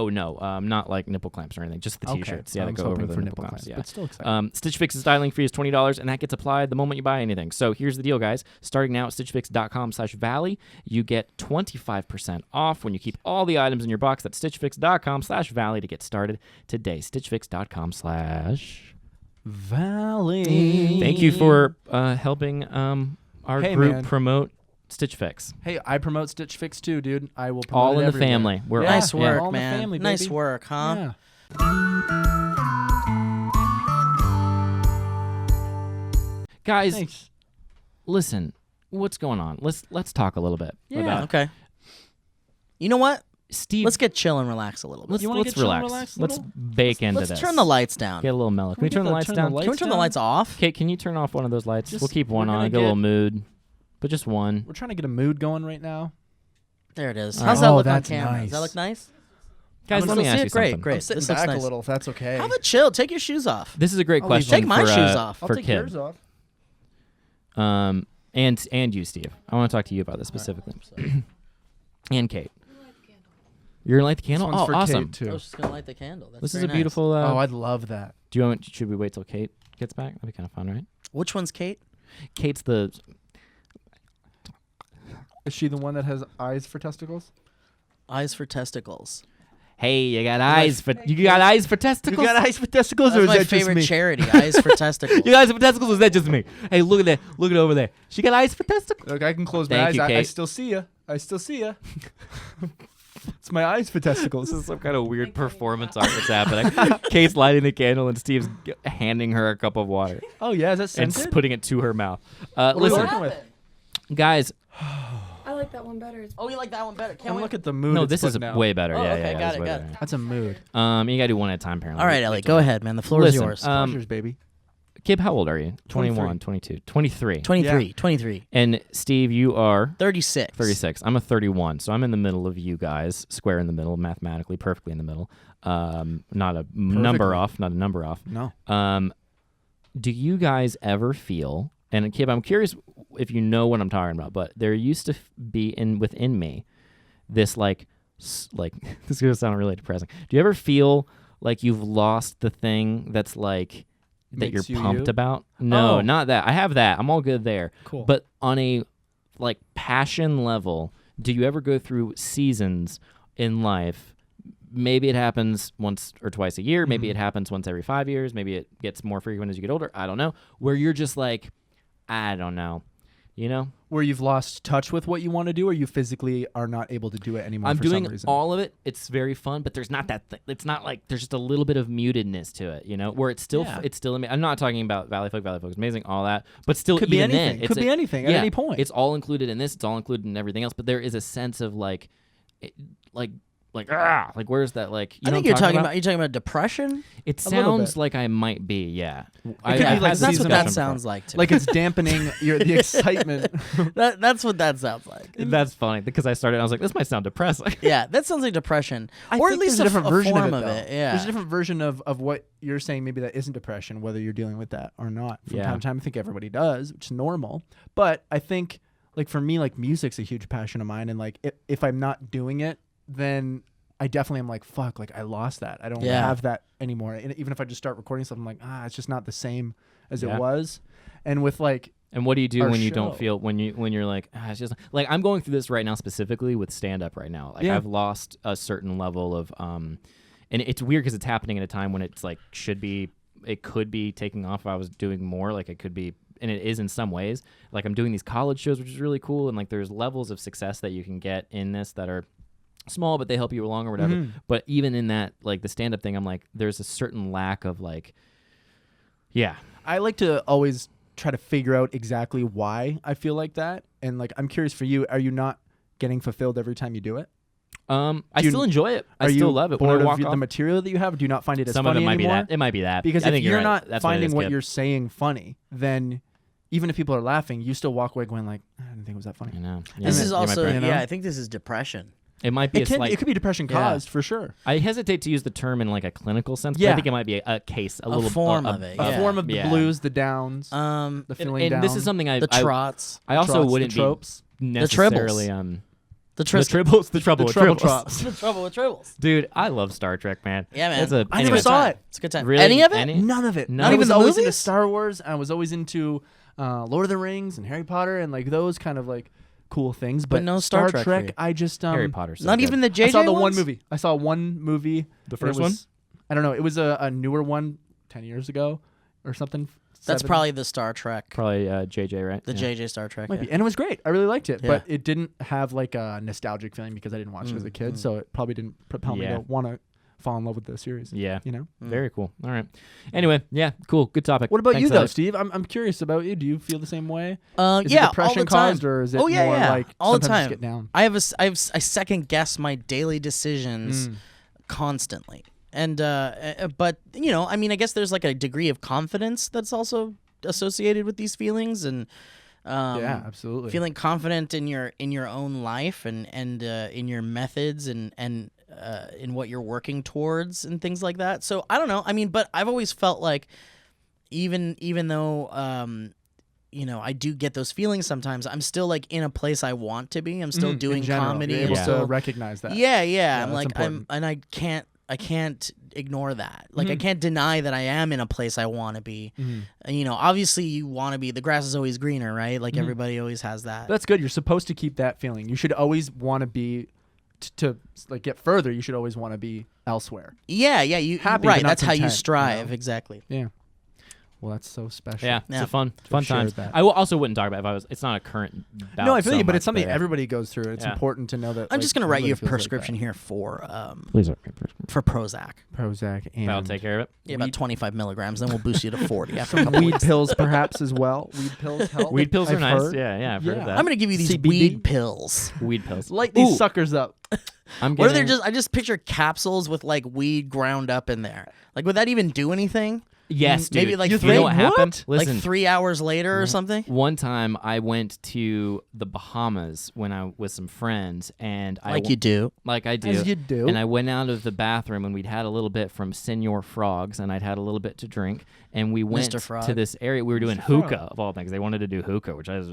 Speaker 1: no, not like nipple clamps or anything. Just the
Speaker 3: Okay.
Speaker 1: t-shirts. Yeah,
Speaker 3: I
Speaker 1: that
Speaker 3: was
Speaker 1: go over
Speaker 3: hoping
Speaker 1: the
Speaker 3: for
Speaker 1: nipple
Speaker 3: nipple
Speaker 1: clamps.
Speaker 3: clamps,
Speaker 1: Yeah,
Speaker 3: but still exciting.
Speaker 1: Stitch Fix's styling fee is $20, and that gets applied the moment you buy anything. So here's the deal, guys. Starting now at stitchfix.com/valley, you get 25% off when you keep all the items in your box. That's stitchfix.com/valley to get started today. stitchfix.com/valley. Thank you for helping our
Speaker 3: Hey,
Speaker 1: group
Speaker 3: man.
Speaker 1: promote Stitch Fix.
Speaker 3: Hey, I promote Stitch Fix too, dude. I will promote
Speaker 1: All
Speaker 3: it
Speaker 1: in the
Speaker 3: everywhere.
Speaker 1: family. We're
Speaker 3: Yeah,
Speaker 2: Nice
Speaker 1: all,
Speaker 2: work,
Speaker 3: all in the
Speaker 2: man.
Speaker 3: family,
Speaker 2: Nice
Speaker 3: baby.
Speaker 2: work, huh?
Speaker 3: Yeah.
Speaker 1: Guys,
Speaker 3: Thanks.
Speaker 1: listen. What's going on? Let's talk a little bit about
Speaker 2: Okay. You know what?
Speaker 1: Steve.
Speaker 2: Let's get chill and relax a little bit.
Speaker 1: Let's
Speaker 3: You wanna
Speaker 1: let's
Speaker 3: get chill and
Speaker 1: relax.
Speaker 3: relax a
Speaker 1: Let's
Speaker 3: little?
Speaker 1: bake into
Speaker 2: Let's
Speaker 1: this.
Speaker 2: turn the lights down.
Speaker 1: Get a little mellow. Can we turn the lights down?
Speaker 2: Can we turn the lights off?
Speaker 1: Kate, can you turn off one of those lights?
Speaker 3: Just-
Speaker 1: We'll keep one
Speaker 3: we're
Speaker 1: on.
Speaker 3: gonna
Speaker 1: Get a little
Speaker 3: get-
Speaker 1: mood, but just one.
Speaker 3: We're trying to get a mood going right now.
Speaker 2: There it is.
Speaker 1: All
Speaker 2: How's
Speaker 1: right.
Speaker 2: that
Speaker 3: Oh,
Speaker 2: look on
Speaker 3: that's
Speaker 2: camera? Does
Speaker 3: nice.
Speaker 2: that look nice?
Speaker 1: Guys,
Speaker 2: I'm
Speaker 1: let me
Speaker 2: still
Speaker 1: ask
Speaker 2: see
Speaker 1: you
Speaker 2: it. Great,
Speaker 1: something.
Speaker 2: great.
Speaker 3: I'm sitting
Speaker 2: This looks
Speaker 3: back
Speaker 2: nice.
Speaker 3: a little, if that's okay.
Speaker 2: How about chill? Take your shoes off.
Speaker 1: This is a great
Speaker 3: I'll leave
Speaker 1: question
Speaker 2: Take my
Speaker 1: for,
Speaker 2: shoes off.
Speaker 3: I'll
Speaker 1: for
Speaker 3: take
Speaker 1: Kib.
Speaker 3: yours off.
Speaker 1: And you, Steve. I want to talk to you about this specifically. And Kate. You're gonna light the candle?
Speaker 3: This one's
Speaker 1: Oh,
Speaker 3: for
Speaker 1: awesome.
Speaker 3: Kate, too.
Speaker 2: I was just gonna light the candle. That's
Speaker 1: This is
Speaker 2: very
Speaker 1: a
Speaker 2: nice.
Speaker 1: beautiful.
Speaker 3: Oh, I'd love that.
Speaker 1: Do you want? Should we wait till Kate gets back? That'd be kind of fun, right?
Speaker 2: Which one's Kate?
Speaker 1: Kate's the.
Speaker 3: Is she the one that has eyes for testicles?
Speaker 2: Eyes for testicles.
Speaker 1: Hey, you got eyes for eyes for testicles.
Speaker 3: eyes for testicles,
Speaker 2: That's my favorite charity. Eyes for testicles.
Speaker 1: You guys have testicles? Or is that just me? Hey, look at that. Look at over there. She got eyes for testicles.
Speaker 3: Look, I can close my
Speaker 1: Thank
Speaker 3: eyes.
Speaker 1: you,
Speaker 3: I
Speaker 1: Kate.
Speaker 3: still see you. It's my eyes for testicles.
Speaker 1: This is some kind of weird performance art that's happening. Kate's lighting the candle and Steve's handing her a cup of water
Speaker 3: Oh yeah, is that
Speaker 1: and
Speaker 3: scented?
Speaker 1: putting it to her mouth.
Speaker 3: What are we
Speaker 1: Listen,
Speaker 3: working with?
Speaker 1: guys.
Speaker 5: I like that one better. It's
Speaker 2: Oh, you like that one better? Can
Speaker 3: And
Speaker 2: we?
Speaker 3: look at the mood.
Speaker 1: No,
Speaker 3: it's
Speaker 1: this is
Speaker 3: putting out.
Speaker 1: way better.
Speaker 2: Oh,
Speaker 1: yeah,
Speaker 2: okay,
Speaker 1: yeah,
Speaker 2: got
Speaker 1: it's
Speaker 2: it,
Speaker 1: way
Speaker 2: got
Speaker 1: better.
Speaker 3: That's a mood.
Speaker 1: You gotta do one at a time, apparently.
Speaker 2: All right, Ellie, go ahead, man. The floor is
Speaker 1: Listen,
Speaker 2: yours.
Speaker 3: Pleasures, baby.
Speaker 1: Kib, how old are you? 21, 22, 23.
Speaker 2: 23.
Speaker 1: And Steve, you are
Speaker 2: 36.
Speaker 1: 36. I'm a 31, so I'm in the middle of you guys, square in the middle, mathematically perfectly in the middle. Not a number off.
Speaker 3: No.
Speaker 1: Do you guys ever feel? And Kib, I'm curious if you know what I'm talking about, but there used to be within me this like this is gonna sound really depressing. Do you ever feel like you've lost the thing that's like that
Speaker 3: Makes
Speaker 1: you're
Speaker 3: you
Speaker 1: pumped
Speaker 3: you?
Speaker 1: about? No,
Speaker 3: Oh.
Speaker 1: not that. I have that. I'm all good there.
Speaker 3: Cool.
Speaker 1: But on a like passion level, do you ever go through seasons in life? Maybe it happens once or twice a year. Maybe it happens once every 5 years. Maybe it gets more frequent as you get older. I don't know. Where you're just like, I don't know. You know?
Speaker 3: Where you've lost touch with what you want to do, or you physically are not able to do it anymore.
Speaker 1: I'm
Speaker 3: for
Speaker 1: doing
Speaker 3: some reason.
Speaker 1: all of it. It's very fun, but there's not that. It's not like there's just a little bit of mutedness to it, you know, where it's still.
Speaker 3: Yeah.
Speaker 1: It's still. I'm not talking about Valleyfolk. Valleyfolk is amazing, all that, but still,
Speaker 3: Could be
Speaker 1: even
Speaker 3: anything.
Speaker 1: then,
Speaker 3: Could be anything at any point.
Speaker 1: It's all included in this. It's all included in everything else. But there is a sense of like where's that like? You
Speaker 2: I
Speaker 1: know
Speaker 2: think
Speaker 1: what
Speaker 2: you're
Speaker 1: I'm
Speaker 2: talking about. You're talking about depression.
Speaker 1: It
Speaker 3: A little
Speaker 1: sounds
Speaker 3: bit.
Speaker 1: like I might be. Yeah,
Speaker 3: could be
Speaker 1: I've
Speaker 3: like
Speaker 1: had
Speaker 2: That's
Speaker 1: this
Speaker 2: what
Speaker 1: discussion
Speaker 2: that
Speaker 1: before.
Speaker 2: sounds like to
Speaker 3: like
Speaker 2: me.
Speaker 3: it's dampening the excitement.
Speaker 2: That's what that sounds like.
Speaker 1: That's funny because I started. I was like, this might sound depressing.
Speaker 2: Yeah, that sounds like depression,
Speaker 3: I
Speaker 2: or
Speaker 3: think
Speaker 2: at least
Speaker 3: there's a different version
Speaker 2: form
Speaker 3: of
Speaker 2: of
Speaker 3: it.
Speaker 2: it.
Speaker 3: Though.
Speaker 2: Yeah,
Speaker 3: There's a different version of what you're saying. Maybe that isn't depression, whether you're dealing with that or not. From
Speaker 1: Yeah.
Speaker 3: time to time, I think everybody does, which is normal. But I think, like for me, like music's a huge passion of mine, and like if I'm not doing it, then I definitely am like, fuck, like I lost that. I don't
Speaker 2: Yeah.
Speaker 3: have that anymore. And even if I just start recording something, I'm like, it's just not the same as
Speaker 1: Yeah.
Speaker 3: it was. And with like,
Speaker 1: And what do you do
Speaker 3: Our
Speaker 1: when you don't
Speaker 3: show.
Speaker 1: feel when you're like it's just like I'm going through this right now specifically with stand up right now. Like
Speaker 3: Yeah.
Speaker 1: I've lost a certain level of and it's weird because it's happening at a time when it's like it could be taking off if I was doing more. Like it could be, and it is in some ways. Like I'm doing these college shows, which is really cool, and like there's levels of success that you can get in this that are small, but they help you along or whatever.
Speaker 3: Mhm.
Speaker 1: But even in that, like the stand up thing, I'm like there's a certain lack of like, yeah.
Speaker 3: I like to always try to figure out exactly why I feel like that. And like, I'm curious for you, are you not getting fulfilled every time you do it?
Speaker 1: I
Speaker 3: Do you-
Speaker 1: still enjoy it. I
Speaker 3: Are
Speaker 1: still
Speaker 3: you
Speaker 1: love it. When I
Speaker 3: bored
Speaker 1: walk
Speaker 3: of
Speaker 1: off,
Speaker 3: the material that you have? Do you not find it as
Speaker 1: some of
Speaker 3: funny
Speaker 1: it might
Speaker 3: anymore?
Speaker 1: be that. It might be that.
Speaker 3: Because
Speaker 1: I
Speaker 3: if
Speaker 1: think
Speaker 3: you're
Speaker 1: right.
Speaker 3: not
Speaker 1: That's
Speaker 3: finding
Speaker 1: what
Speaker 3: what
Speaker 1: it is,
Speaker 3: you're saying funny, then even if people are laughing, you still walk away going like, I didn't think it was that funny.
Speaker 1: Kib. I know. Yeah,
Speaker 2: this
Speaker 1: you
Speaker 2: is
Speaker 1: might be
Speaker 2: also
Speaker 1: right.
Speaker 3: you know?
Speaker 2: yeah. I think this is depression.
Speaker 1: It might be a slight.
Speaker 3: It could be depression caused for sure.
Speaker 1: I hesitate to use the term in like a clinical sense. But
Speaker 3: Yeah.
Speaker 1: I think it might be a case, a little
Speaker 2: form of it,
Speaker 3: A
Speaker 2: yeah.
Speaker 3: form of the
Speaker 1: Yeah.
Speaker 3: blues, the downs,
Speaker 2: Um,
Speaker 3: the feeling
Speaker 1: And
Speaker 3: down.
Speaker 1: this is something I
Speaker 2: the trots,
Speaker 1: I also
Speaker 3: trots,
Speaker 1: wouldn't
Speaker 3: the tropes.
Speaker 1: be necessarily
Speaker 2: the
Speaker 1: the tribbles, the trouble,
Speaker 3: The
Speaker 1: with
Speaker 3: trouble
Speaker 1: tribbles.
Speaker 3: trops.
Speaker 2: the trouble with tribbles.
Speaker 1: Dude, I love Star Trek, man.
Speaker 2: Yeah, man.
Speaker 1: It's a,
Speaker 3: I
Speaker 1: anyway.
Speaker 3: never saw it.
Speaker 2: It's a good time.
Speaker 1: Really?
Speaker 2: Any of it?
Speaker 1: Any?
Speaker 3: None of it.
Speaker 1: Not
Speaker 3: I
Speaker 1: even
Speaker 3: was
Speaker 2: the
Speaker 3: always into
Speaker 2: movies?
Speaker 3: Star Wars. I was always into Lord of the Rings and Harry Potter and like those kind of like cool things. But
Speaker 2: no Star Trek for you.
Speaker 3: I just
Speaker 1: Harry Potter's so
Speaker 2: Not
Speaker 1: good.
Speaker 2: even the JJ
Speaker 3: I saw the
Speaker 2: ones?
Speaker 3: one movie. I saw one movie.
Speaker 1: The
Speaker 3: and it
Speaker 1: first
Speaker 3: was-
Speaker 1: one?
Speaker 3: I don't know. It was a newer one 10 years ago or something.
Speaker 2: That's
Speaker 3: 7.
Speaker 2: probably the Star Trek.
Speaker 1: Probably JJ, right?
Speaker 2: The
Speaker 1: Yeah.
Speaker 2: JJ Star Trek.
Speaker 3: Might
Speaker 2: yeah.
Speaker 3: be. And it was great. I really liked it.
Speaker 2: Yeah.
Speaker 3: But it didn't have like a nostalgic feeling because I didn't watch it as a kid. So it probably didn't propel me
Speaker 1: Yeah.
Speaker 3: to want to fall in love with the series.
Speaker 1: Yeah.
Speaker 3: You know?
Speaker 1: Very cool. All right. Anyway, yeah, cool. Good topic.
Speaker 3: What about
Speaker 1: Thanks,
Speaker 3: you though,
Speaker 1: Ed.
Speaker 3: Steve? I'm curious about you. Do you feel the same way? Is
Speaker 2: Yeah,
Speaker 3: it depression
Speaker 2: all the time.
Speaker 3: caused or is it
Speaker 2: Oh, yeah,
Speaker 3: more
Speaker 2: yeah.
Speaker 3: like
Speaker 2: all the
Speaker 3: sometimes
Speaker 2: time.
Speaker 3: just get down?
Speaker 2: I second guess my daily decisions constantly, and but you know, I mean, I guess there's like a degree of confidence that's also associated with these feelings, and
Speaker 3: Yeah, absolutely.
Speaker 2: feeling confident in your own life and in your methods and in what you're working towards and things like that. So I don't know. I mean, but I've always felt like even though you know, I do get those feelings sometimes, I'm still like in a place I want to be. I'm still doing
Speaker 3: in general,
Speaker 2: comedy.
Speaker 3: You're
Speaker 2: I'm
Speaker 3: able
Speaker 1: Yeah.
Speaker 2: still
Speaker 3: to recognize that.
Speaker 2: yeah.
Speaker 3: Yeah,
Speaker 2: I'm
Speaker 3: that's
Speaker 2: like
Speaker 3: important.
Speaker 2: and I can't ignore that. Like I can't deny that I am in a place I want to be. And, you know, obviously you want to be. The grass is always greener, right? Like everybody always has that.
Speaker 3: That's good. You're supposed to keep that feeling. You should always want to be to like get further. You should always want to be elsewhere.
Speaker 2: yeah. You
Speaker 3: Happy,
Speaker 2: right.
Speaker 3: but not
Speaker 2: That's how you
Speaker 3: content, you
Speaker 2: strive.
Speaker 3: know?
Speaker 2: Exactly.
Speaker 3: Yeah. Well, that's so special.
Speaker 1: Yeah, it's
Speaker 2: Yeah.
Speaker 1: a fun
Speaker 3: shared
Speaker 1: times.
Speaker 3: that.
Speaker 1: I also wouldn't talk about it if I was. It's not a current. Bout
Speaker 3: No, I feel
Speaker 1: so
Speaker 3: you, but
Speaker 1: much,
Speaker 3: it's something
Speaker 1: yeah.
Speaker 3: everybody goes through. It's
Speaker 1: Yeah.
Speaker 3: important to know that.
Speaker 2: I'm just gonna write you a
Speaker 3: everybody feels like
Speaker 2: prescription
Speaker 3: that.
Speaker 2: here for
Speaker 1: Please.
Speaker 2: Prozac.
Speaker 3: Prozac and
Speaker 1: That'll take care of it.
Speaker 2: Yeah, about 25 milligrams. Then we'll boost you to 40 after a
Speaker 3: some
Speaker 2: couple
Speaker 3: weed
Speaker 2: weeks.
Speaker 3: pills, perhaps as well. Weed pills help.
Speaker 1: Weed pills are
Speaker 3: I've
Speaker 1: nice.
Speaker 3: heard.
Speaker 1: Yeah, I've heard of
Speaker 3: Yeah.
Speaker 1: that.
Speaker 2: I'm gonna give you these
Speaker 3: CBD.
Speaker 2: weed pills.
Speaker 1: Weed pills.
Speaker 3: Light these
Speaker 1: Ooh,
Speaker 3: suckers up.
Speaker 1: I'm
Speaker 2: What are they
Speaker 1: getting-
Speaker 2: I just picture capsules with like weed ground up in there. Like, would that even do anything?
Speaker 1: Yes, dude.
Speaker 2: Maybe like
Speaker 1: you
Speaker 2: three-
Speaker 1: know what happened?
Speaker 2: Like
Speaker 1: Listen,
Speaker 2: 3 hours later or something?
Speaker 1: one time I went to the Bahamas when I with some friends, and
Speaker 2: Like you do.
Speaker 1: like I do,
Speaker 3: As you do.
Speaker 1: and I went out of the bathroom, and we'd had a little bit from Senor Frogs, and I'd had a little bit to drink, and we went
Speaker 2: Mr. Frog.
Speaker 1: to this area. We were doing
Speaker 3: Mr.
Speaker 1: hookah
Speaker 3: Frog.
Speaker 1: of all things. They wanted to do hookah, which I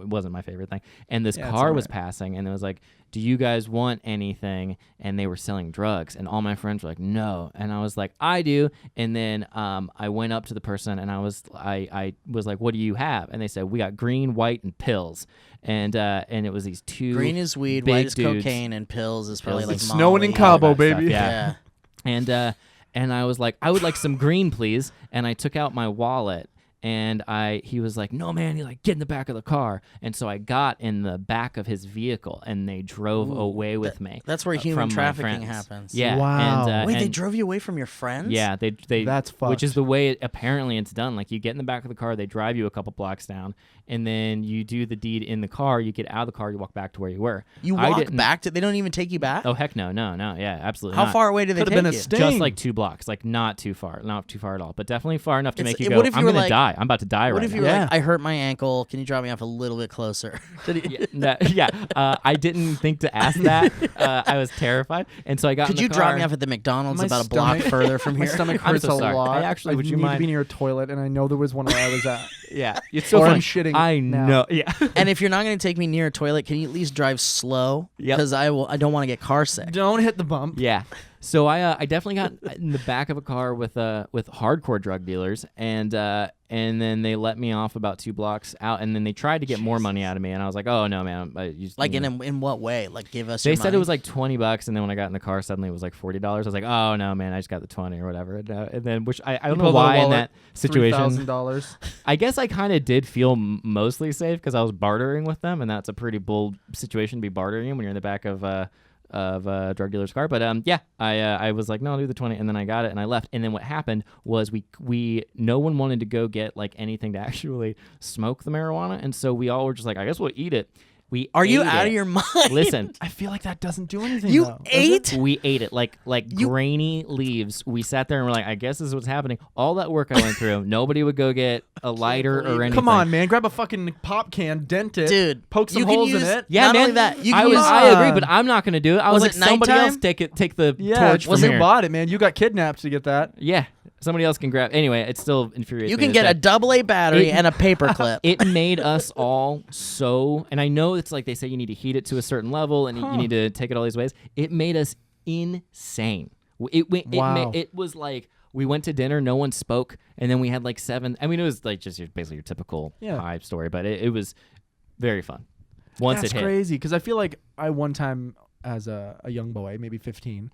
Speaker 1: wasn't my favorite thing. And this
Speaker 3: Yeah, it's
Speaker 1: car was
Speaker 3: alright.
Speaker 1: passing, and it was like, "Do you guys want anything?" And they were selling drugs, and all my friends were like, "No," and I was like, "I do." And then I went up to the person, and I was like, "What do you have?" And they said, "We got green, white, and pills." And it was these two
Speaker 2: Green is weed,
Speaker 1: big
Speaker 2: white is
Speaker 1: dudes.
Speaker 2: cocaine, and pills is probably
Speaker 1: Pills
Speaker 2: like
Speaker 1: is
Speaker 3: snowing in
Speaker 2: Molly.
Speaker 3: Cabo,
Speaker 1: all that stuff,
Speaker 3: baby.
Speaker 1: yeah. And I was like, "I would like some green, please." And I took out my wallet, and he was like, "No, man." He's like, "Get in the back of the car." And so I got in the back of his vehicle, and they drove away with me.
Speaker 2: That's where
Speaker 1: from
Speaker 2: human
Speaker 1: my
Speaker 2: trafficking
Speaker 1: friends.
Speaker 2: happens.
Speaker 1: Yeah.
Speaker 3: Wow.
Speaker 1: And,
Speaker 2: Wait, they
Speaker 1: and-
Speaker 2: drove you away from your friends?
Speaker 1: Yeah, they
Speaker 3: That's
Speaker 1: which is
Speaker 3: fucked.
Speaker 1: the way apparently it's done. Like, you get in the back of the car, they drive you a couple blocks down, and then you do the deed in the car. You get out of the car, you walk back to where you were.
Speaker 2: You
Speaker 1: I
Speaker 2: walk
Speaker 1: didn't-
Speaker 2: back to. They don't even take you back.
Speaker 1: Oh heck no, yeah, absolutely.
Speaker 2: How
Speaker 1: not.
Speaker 2: far away do they
Speaker 3: Could've
Speaker 2: take
Speaker 3: been a
Speaker 2: you?
Speaker 3: sting.
Speaker 1: Just like 2 blocks, like not too far at all, but definitely far enough to
Speaker 2: It's-
Speaker 1: make you
Speaker 2: what
Speaker 1: go,
Speaker 2: if you
Speaker 1: "I'm
Speaker 2: were
Speaker 1: gonna
Speaker 2: like-
Speaker 1: die. I'm about to die
Speaker 2: What
Speaker 1: right
Speaker 2: if
Speaker 1: now."
Speaker 2: you were
Speaker 3: Yeah.
Speaker 2: like, I hurt my ankle. Can you drop me off a little bit closer?
Speaker 1: I didn't think to ask that. I was terrified, and so I got.
Speaker 2: Could
Speaker 1: in
Speaker 2: you
Speaker 1: the
Speaker 2: drop
Speaker 1: car.
Speaker 2: me off at the McDonald's
Speaker 3: My
Speaker 2: about a block
Speaker 3: stomach-
Speaker 2: further from
Speaker 3: My
Speaker 2: here?
Speaker 3: stomach
Speaker 1: I'm
Speaker 3: hurts
Speaker 1: so
Speaker 3: a
Speaker 1: sorry.
Speaker 3: lot.
Speaker 1: I actually- would you
Speaker 3: need
Speaker 1: mind-
Speaker 3: to be near a toilet, and I know there was one where I was at.
Speaker 1: Yeah, it's so
Speaker 3: Or
Speaker 1: funny.
Speaker 3: I'm shitting
Speaker 1: I
Speaker 3: now.
Speaker 1: know. Yeah.
Speaker 2: And if you're not going to take me near a toilet, can you at least drive slow?
Speaker 1: Yep.
Speaker 2: Because I don't want to get car sick.
Speaker 3: Don't hit the bump.
Speaker 1: Yeah. So I definitely got in the back of a car with hardcore drug dealers, and then they let me off about 2 blocks out, and then they tried to get more money out of me, and I was like, "Oh no, man!"
Speaker 2: Like in what way? Like give us.
Speaker 1: They
Speaker 2: your
Speaker 1: said
Speaker 2: money?
Speaker 1: it was like $20, and then when I got in the car, suddenly it was like $40. I was like, "Oh no, man! I just got the 20 or whatever." And then which I don't know
Speaker 3: pulled out a
Speaker 1: why in
Speaker 3: wallet,
Speaker 1: that situation.
Speaker 3: $3,000.
Speaker 1: I guess I kind of did feel mostly safe because I was bartering with them, and that's a pretty bold situation to be bartering when you're in the back of a drug dealer's car. But I was like, "No, I'll do the 20," and then I got it and I left. And then what happened was no one wanted to go get like anything to actually smoke the marijuana, and so we all were just like, "I guess we'll eat it."
Speaker 2: Are you
Speaker 1: ate
Speaker 2: out
Speaker 1: it.
Speaker 2: of your mind?
Speaker 1: Listen,
Speaker 3: I feel like that doesn't do anything.
Speaker 2: You
Speaker 3: though, does
Speaker 2: ate?
Speaker 3: it?
Speaker 1: we ate it like grainy leaves. We sat there and we're like, "I guess this is what's happening." All that work I went through, nobody would go get a lighter or anything.
Speaker 3: Come on, man. Grab a fucking pop can, dent it,
Speaker 2: Dude,
Speaker 3: poke some
Speaker 2: you can
Speaker 3: holes
Speaker 2: use-
Speaker 3: in it.
Speaker 1: Yeah,
Speaker 2: Not
Speaker 1: man.
Speaker 2: only that, you can
Speaker 1: I
Speaker 2: use-
Speaker 1: agree, but I'm not going to do it. I was
Speaker 2: Was
Speaker 1: like,
Speaker 2: it
Speaker 1: somebody else
Speaker 2: nighttime?
Speaker 1: take the
Speaker 3: Yeah,
Speaker 1: torch
Speaker 3: was
Speaker 1: from
Speaker 3: you
Speaker 1: here.
Speaker 3: bought it, man. You got kidnapped to get that.
Speaker 1: Yeah, somebody else can grab. Anyway, it still infuriates
Speaker 2: You
Speaker 1: me
Speaker 2: can
Speaker 1: to
Speaker 2: get a
Speaker 1: say.
Speaker 2: AA battery
Speaker 1: It-
Speaker 2: and a paper clip.
Speaker 1: It made us all so, and I know it's like they say you need to heat it to a certain level and you need to take it all these ways. It made us insane.
Speaker 3: Wow.
Speaker 1: It was like we went to dinner, no one spoke, and then we had like 7. I mean, it was like just basically your typical high story, but it was very fun. Once
Speaker 3: That's
Speaker 1: it hit.
Speaker 3: crazy because I feel like I one time as a young boy, maybe 15,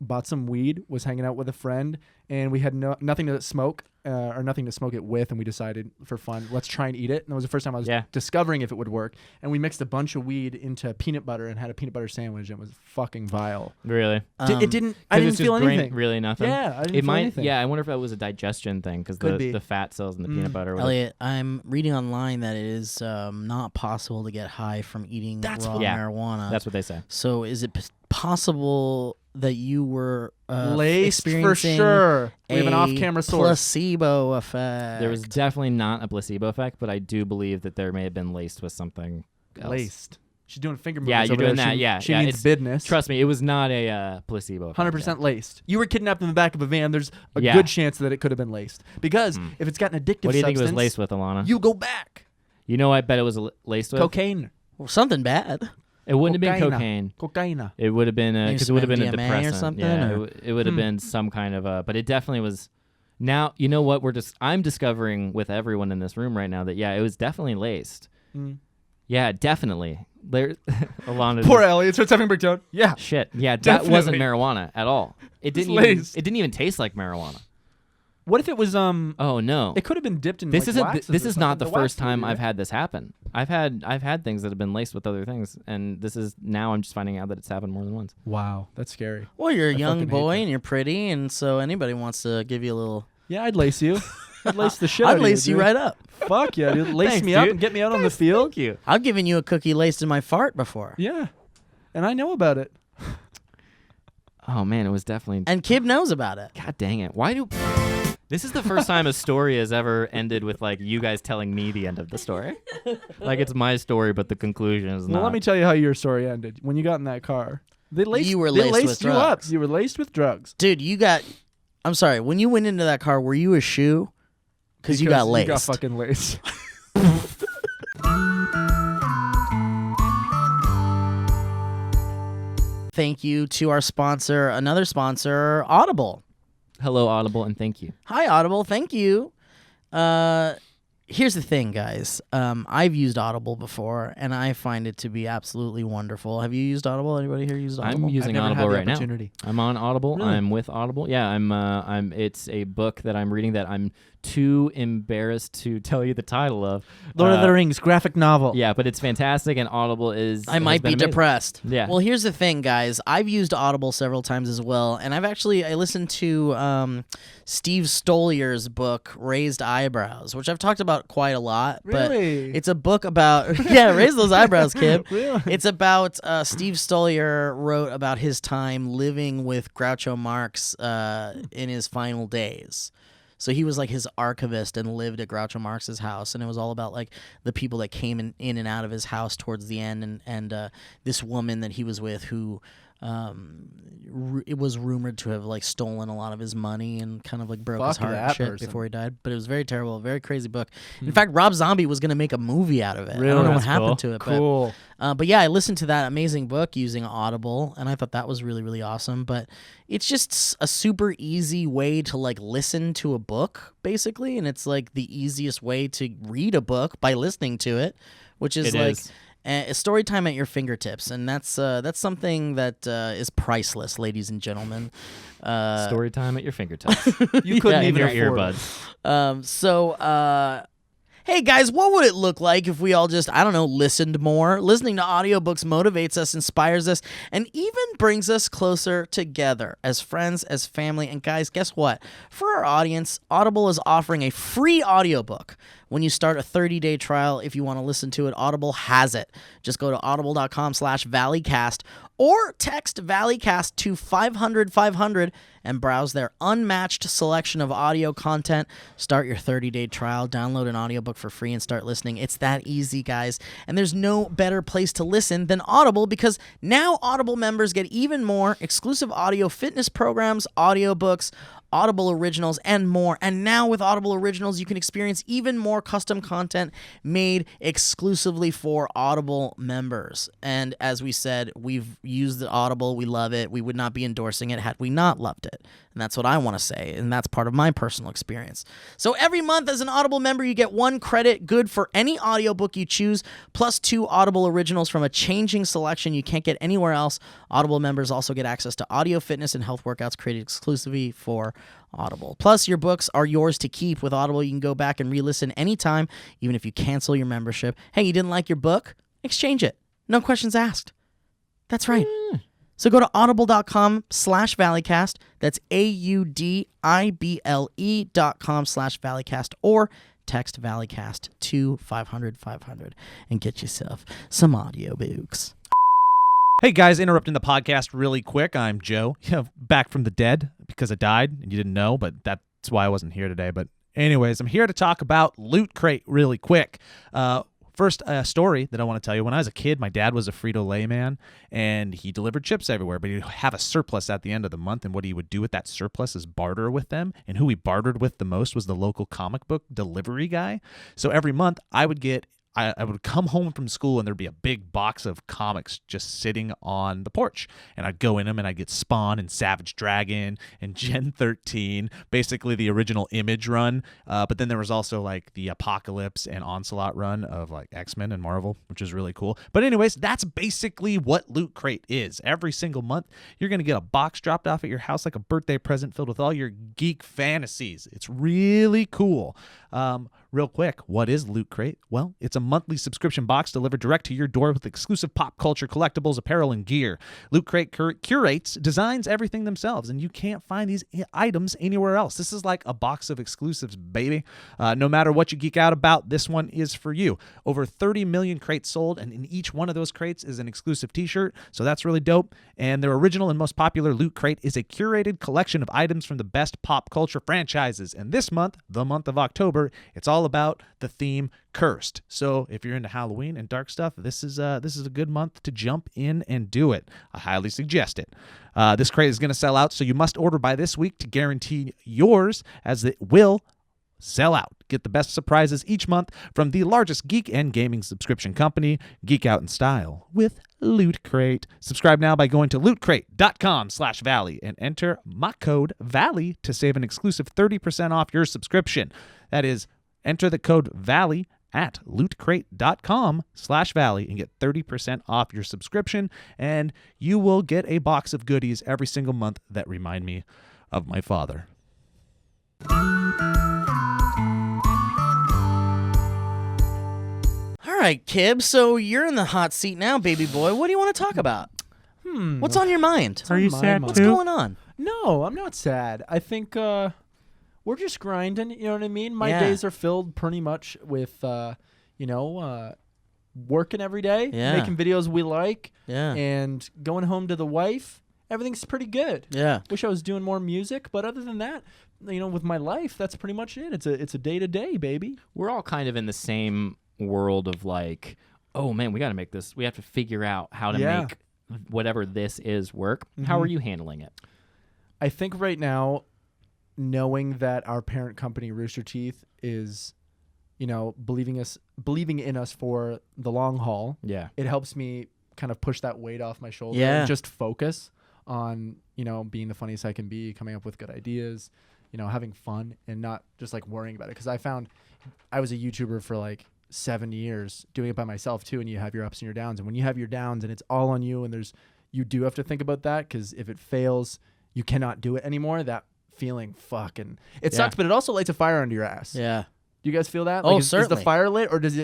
Speaker 3: bought some weed, was hanging out with a friend, and we had nothing to smoke or nothing to smoke it with, and we decided for fun, let's try and eat it. And that was the first time I was discovering if it would work. And we mixed a bunch of weed into peanut butter and had a peanut butter sandwich, and it was fucking vile.
Speaker 1: Really?
Speaker 3: It didn't. I
Speaker 1: 'Cause
Speaker 3: didn't
Speaker 1: it's
Speaker 3: feel
Speaker 1: just
Speaker 3: anything.
Speaker 1: Really nothing.
Speaker 3: Yeah, I didn't
Speaker 1: It
Speaker 3: feel
Speaker 1: might.
Speaker 3: anything.
Speaker 1: Yeah, I wonder if that was a digestion thing because
Speaker 3: Could be.
Speaker 1: the fat cells in the peanut butter. Were
Speaker 2: Elliot, I'm reading online that it is not possible to get high from eating raw marijuana.
Speaker 1: That's what they say.
Speaker 2: So is it possible that you were
Speaker 3: Laced for
Speaker 2: experiencing
Speaker 3: sure. We have an
Speaker 2: a
Speaker 3: off-camera source.
Speaker 2: placebo effect?
Speaker 1: There was definitely not a placebo effect, but I do believe that there may have been laced with something else.
Speaker 3: Laced. She's doing finger moves.
Speaker 1: Yeah, you're
Speaker 3: over
Speaker 1: doing
Speaker 3: there.
Speaker 1: that.
Speaker 3: She,
Speaker 1: Yeah,
Speaker 3: she
Speaker 1: yeah,
Speaker 3: needs
Speaker 1: it's-
Speaker 3: business.
Speaker 1: Trust me, it was not a placebo effect.
Speaker 3: 100% laced. You were kidnapped in the back of a van. There's a
Speaker 1: Yeah.
Speaker 3: good chance that it could have been laced because if it's got an addictive
Speaker 1: What do you think it was
Speaker 3: substance,
Speaker 1: laced with, Alana?
Speaker 3: you go back.
Speaker 1: You know, I bet it was laced with
Speaker 3: Cocaine.
Speaker 2: Well, something bad.
Speaker 1: It wouldn't have been
Speaker 3: Cocaine.
Speaker 1: cocaine.
Speaker 3: Cocaine.
Speaker 1: It would have been
Speaker 2: Maybe
Speaker 1: because it
Speaker 2: some
Speaker 1: would have been a
Speaker 2: MDMA or
Speaker 1: depressant.
Speaker 2: something,
Speaker 1: Yeah,
Speaker 2: or-
Speaker 1: it would have been some kind of a. But it definitely was. Now you know what I'm discovering with everyone in this room right now that it was definitely laced. Yeah, definitely. There, Alana.
Speaker 3: Poor Elliot starts having a breakdown. Yeah.
Speaker 1: Shit. Yeah, that wasn't
Speaker 3: Definitely.
Speaker 1: marijuana at all. It
Speaker 3: It's
Speaker 1: didn't. Even,
Speaker 3: laced.
Speaker 1: it didn't even taste like marijuana.
Speaker 3: What if it was
Speaker 1: Oh no.
Speaker 3: It could have been dipped in.
Speaker 1: This
Speaker 3: like,
Speaker 1: isn't.
Speaker 3: waxes
Speaker 1: This
Speaker 3: or
Speaker 1: is not the
Speaker 3: something. wax
Speaker 1: first time
Speaker 3: could be
Speaker 1: I've had this happen. I've had things that have been laced with other things, and this is now I'm just finding out that it's happened more than once.
Speaker 3: Wow, that's scary.
Speaker 2: Well, you're a
Speaker 3: I
Speaker 2: young
Speaker 3: fucking hate
Speaker 2: boy
Speaker 3: that.
Speaker 2: and you're pretty, and so anybody wants to give you a little.
Speaker 3: Yeah, I'd lace you. I'd lace the shit out
Speaker 2: I'd
Speaker 3: of
Speaker 2: lace you
Speaker 3: dude.
Speaker 2: right up.
Speaker 3: Fuck yeah, dude. Lace
Speaker 1: Thanks,
Speaker 3: me up
Speaker 1: dude.
Speaker 3: and get me out on the field.
Speaker 1: Thank you.
Speaker 2: I've given you a cookie laced in my fart before.
Speaker 3: Yeah. and I know about it.
Speaker 1: Oh man, it was definitely.
Speaker 2: And Cib knows about it.
Speaker 1: God dang it! Why do? This is the first time a story has ever ended with like you guys telling me the end of the story. Like it's my story, but the conclusion is not.
Speaker 3: Well, let me tell you how your story ended. When you got in that car, they laced,
Speaker 2: You were
Speaker 3: they
Speaker 2: laced with
Speaker 3: laced you up.
Speaker 2: drugs.
Speaker 3: You were laced with drugs.
Speaker 2: Dude, I'm sorry, when you went into that car, were you a shoe? Because you got laced.
Speaker 3: You got fucking laced.
Speaker 2: Thank you to our sponsor, another sponsor, Audible.
Speaker 1: Hello, Audible, and thank you.
Speaker 2: Hi, Audible. Thank you. Here's the thing, guys. I've used Audible before, and I find it to be absolutely wonderful. Have you used Audible? Anybody here used Audible?
Speaker 1: I'm using
Speaker 3: I've never
Speaker 1: Audible
Speaker 3: had the
Speaker 1: right now.
Speaker 3: opportunity.
Speaker 1: I'm on Audible.
Speaker 3: Really?
Speaker 1: I'm with Audible. Yeah, I'm. It's a book that I'm reading that I'm too embarrassed to tell you the title of.
Speaker 3: Lord of the Rings graphic novel.
Speaker 1: Yeah, but it's fantastic, and Audible is.
Speaker 2: I might be depressed.
Speaker 1: Yeah.
Speaker 2: Well, here's the thing, guys. I've used Audible several times as well, and I listened to Steve Stollier's book, Raised Eyebrows, which I've talked about quite a lot.
Speaker 3: Really?
Speaker 2: But it's a book about raise those eyebrows, kid.
Speaker 3: Really?
Speaker 2: It's about Steve Stollier wrote about his time living with Groucho Marx in his final days. So he was like his archivist and lived at Groucho Marx's house, and it was all about like the people that came in and out of his house towards the end, and this woman that he was with who it was rumored to have like stolen a lot of his money and kind of like broke his
Speaker 3: Fuck
Speaker 2: heart and
Speaker 3: that
Speaker 2: shit
Speaker 3: person.
Speaker 2: before he died. But it was very terrible, a very crazy book. In fact, Rob Zombie was going to make a movie out of it. I
Speaker 3: Really?
Speaker 2: don't know what
Speaker 1: That's
Speaker 2: happened
Speaker 1: cool.
Speaker 2: to it.
Speaker 3: Cool.
Speaker 2: But yeah, I listened to that amazing book using Audible, and I thought that was really, really awesome. But it's just a super easy way to like listen to a book, basically, and it's like the easiest way to read a book by listening to it, which is
Speaker 1: It
Speaker 2: like
Speaker 1: is.
Speaker 2: a story time at your fingertips, and that's something that is priceless, ladies and gentlemen.
Speaker 1: Story time at your fingertips.
Speaker 3: You couldn't
Speaker 2: Yeah,
Speaker 1: in
Speaker 3: even
Speaker 1: your
Speaker 3: afford
Speaker 1: earbuds.
Speaker 2: Hey guys, what would it look like if we all just, I don't know, listened more? Listening to audiobooks motivates us, inspires us, and even brings us closer together as friends, as family. And guys, guess what? For our audience, Audible is offering a free audiobook. When you start a 30-day trial, if you want to listen to it, Audible has it. Just go to audible.com/Valleycast or text Valleycast to 500-500 and browse their unmatched selection of audio content. Start your 30-day trial, download an audiobook for free, and start listening. It's that easy, guys. And there's no better place to listen than Audible, because now Audible members get even more exclusive audio fitness programs, audiobooks, Audible Originals, and more. And now with Audible Originals, you can experience even more custom content made exclusively for Audible members. And as we said, we've used the Audible. We love it. We would not be endorsing it had we not loved it. And that's what I want to say. And that's part of my personal experience. So every month as an Audible member, you get 1 credit good for any audiobook you choose, plus 2 Audible Originals from a changing selection you can't get anywhere else. Audible members also get access to audio fitness and health workouts created exclusively for Audible. Plus, your books are yours to keep. With Audible, you can go back and re-listen anytime, even if you cancel your membership. Hey, you didn't like your book? Exchange it. No questions asked. That's right. So go to audible.com/Valleycast. That's audible.com/Valleycast, or text Valleycast to 500-500 and get yourself some audiobooks.
Speaker 6: Hey guys, interrupting the podcast really quick. I'm Joe, back from the dead because I died, and you didn't know, but that's why I wasn't here today. But anyways, I'm here to talk about Loot Crate really quick. First, a story that I want to tell you. When I was a kid, my dad was a Frito-Lay man, and he delivered chips everywhere, but he'd have a surplus at the end of the month, and what he would do with that surplus is barter with them, and who he bartered with the most was the local comic book delivery guy. So every month, I would come home from school and there'd be a big box of comics just sitting on the porch. And I'd go in them and I'd get Spawn and Savage Dragon and Gen 13, basically the original Image run. But then there was also like the Apocalypse and Onslaught run of like X-Men and Marvel, which is really cool. But anyways, that's basically what Loot Crate is. Every single month, you're going to get a box dropped off at your house like a birthday present filled with all your geek fantasies. It's really cool. Real quick, what is Loot Crate? Well, it's a a monthly subscription box delivered direct to your door with exclusive pop culture collectibles, apparel, and gear. Loot Crate curates, designs everything themselves, and you can't find these items anywhere else. This is like a box of exclusives, baby. No matter what you geek out about, this one is for you. Over 30 million crates sold, and in each one of those crates is an exclusive t-shirt, so that's really dope. And their original and most popular Loot Crate is a curated collection of items from the best pop culture franchises. And this month, the month of October, it's all about the theme Cursed. So if you're into Halloween and dark stuff, this is a good month to jump in and do it. I highly suggest it. This crate is going to sell out, so you must order by this week to guarantee yours, as it will sell out. Get the best surprises each month from the largest geek and gaming subscription company. Geek out in style with Loot Crate. Subscribe now by going to lootcrate.com/Valley and enter my code VALLEY to save an exclusive 30% off your subscription. That is, enter the code VALLEY at lootcrate.com/Valley and get 30% off your subscription, and you will get a box of goodies every single month that remind me of my father.
Speaker 2: All right, Cib. So you're in the hot seat now, baby boy. What do you want to talk about? What's on your mind?
Speaker 3: Are you sad
Speaker 2: What's going on?
Speaker 3: No, I'm not sad. I think we're just grinding. You know what I mean? My days are filled pretty much with, working every day, making videos we like, and going home to the wife. Everything's pretty good. Yeah. Wish I was doing more music, but other than that, with my life, that's pretty much it. It's a day-to-day, baby.
Speaker 1: We're all kind of in the same world of like, oh man, we got to make this. We have to figure out how to make whatever this is work. Mm-hmm. How are you handling it?
Speaker 3: I think right now, knowing that our parent company, Rooster Teeth, is, believing in us for the long haul. Yeah. It helps me kind of push that weight off my shoulder and just focus on, being the funniest I can be, coming up with good ideas, having fun and not just like worrying about it. Because I found I was a YouTuber for like 7 years doing it by myself too, and you have your ups and your downs. And when you have your downs and it's all on you, and you do have to think about that, because if it fails, you cannot do it anymore. That feeling fucking it sucks, but it also lights a fire under your ass. Yeah. Do you guys feel that? Like,
Speaker 2: certainly.
Speaker 3: Is the fire lit, or does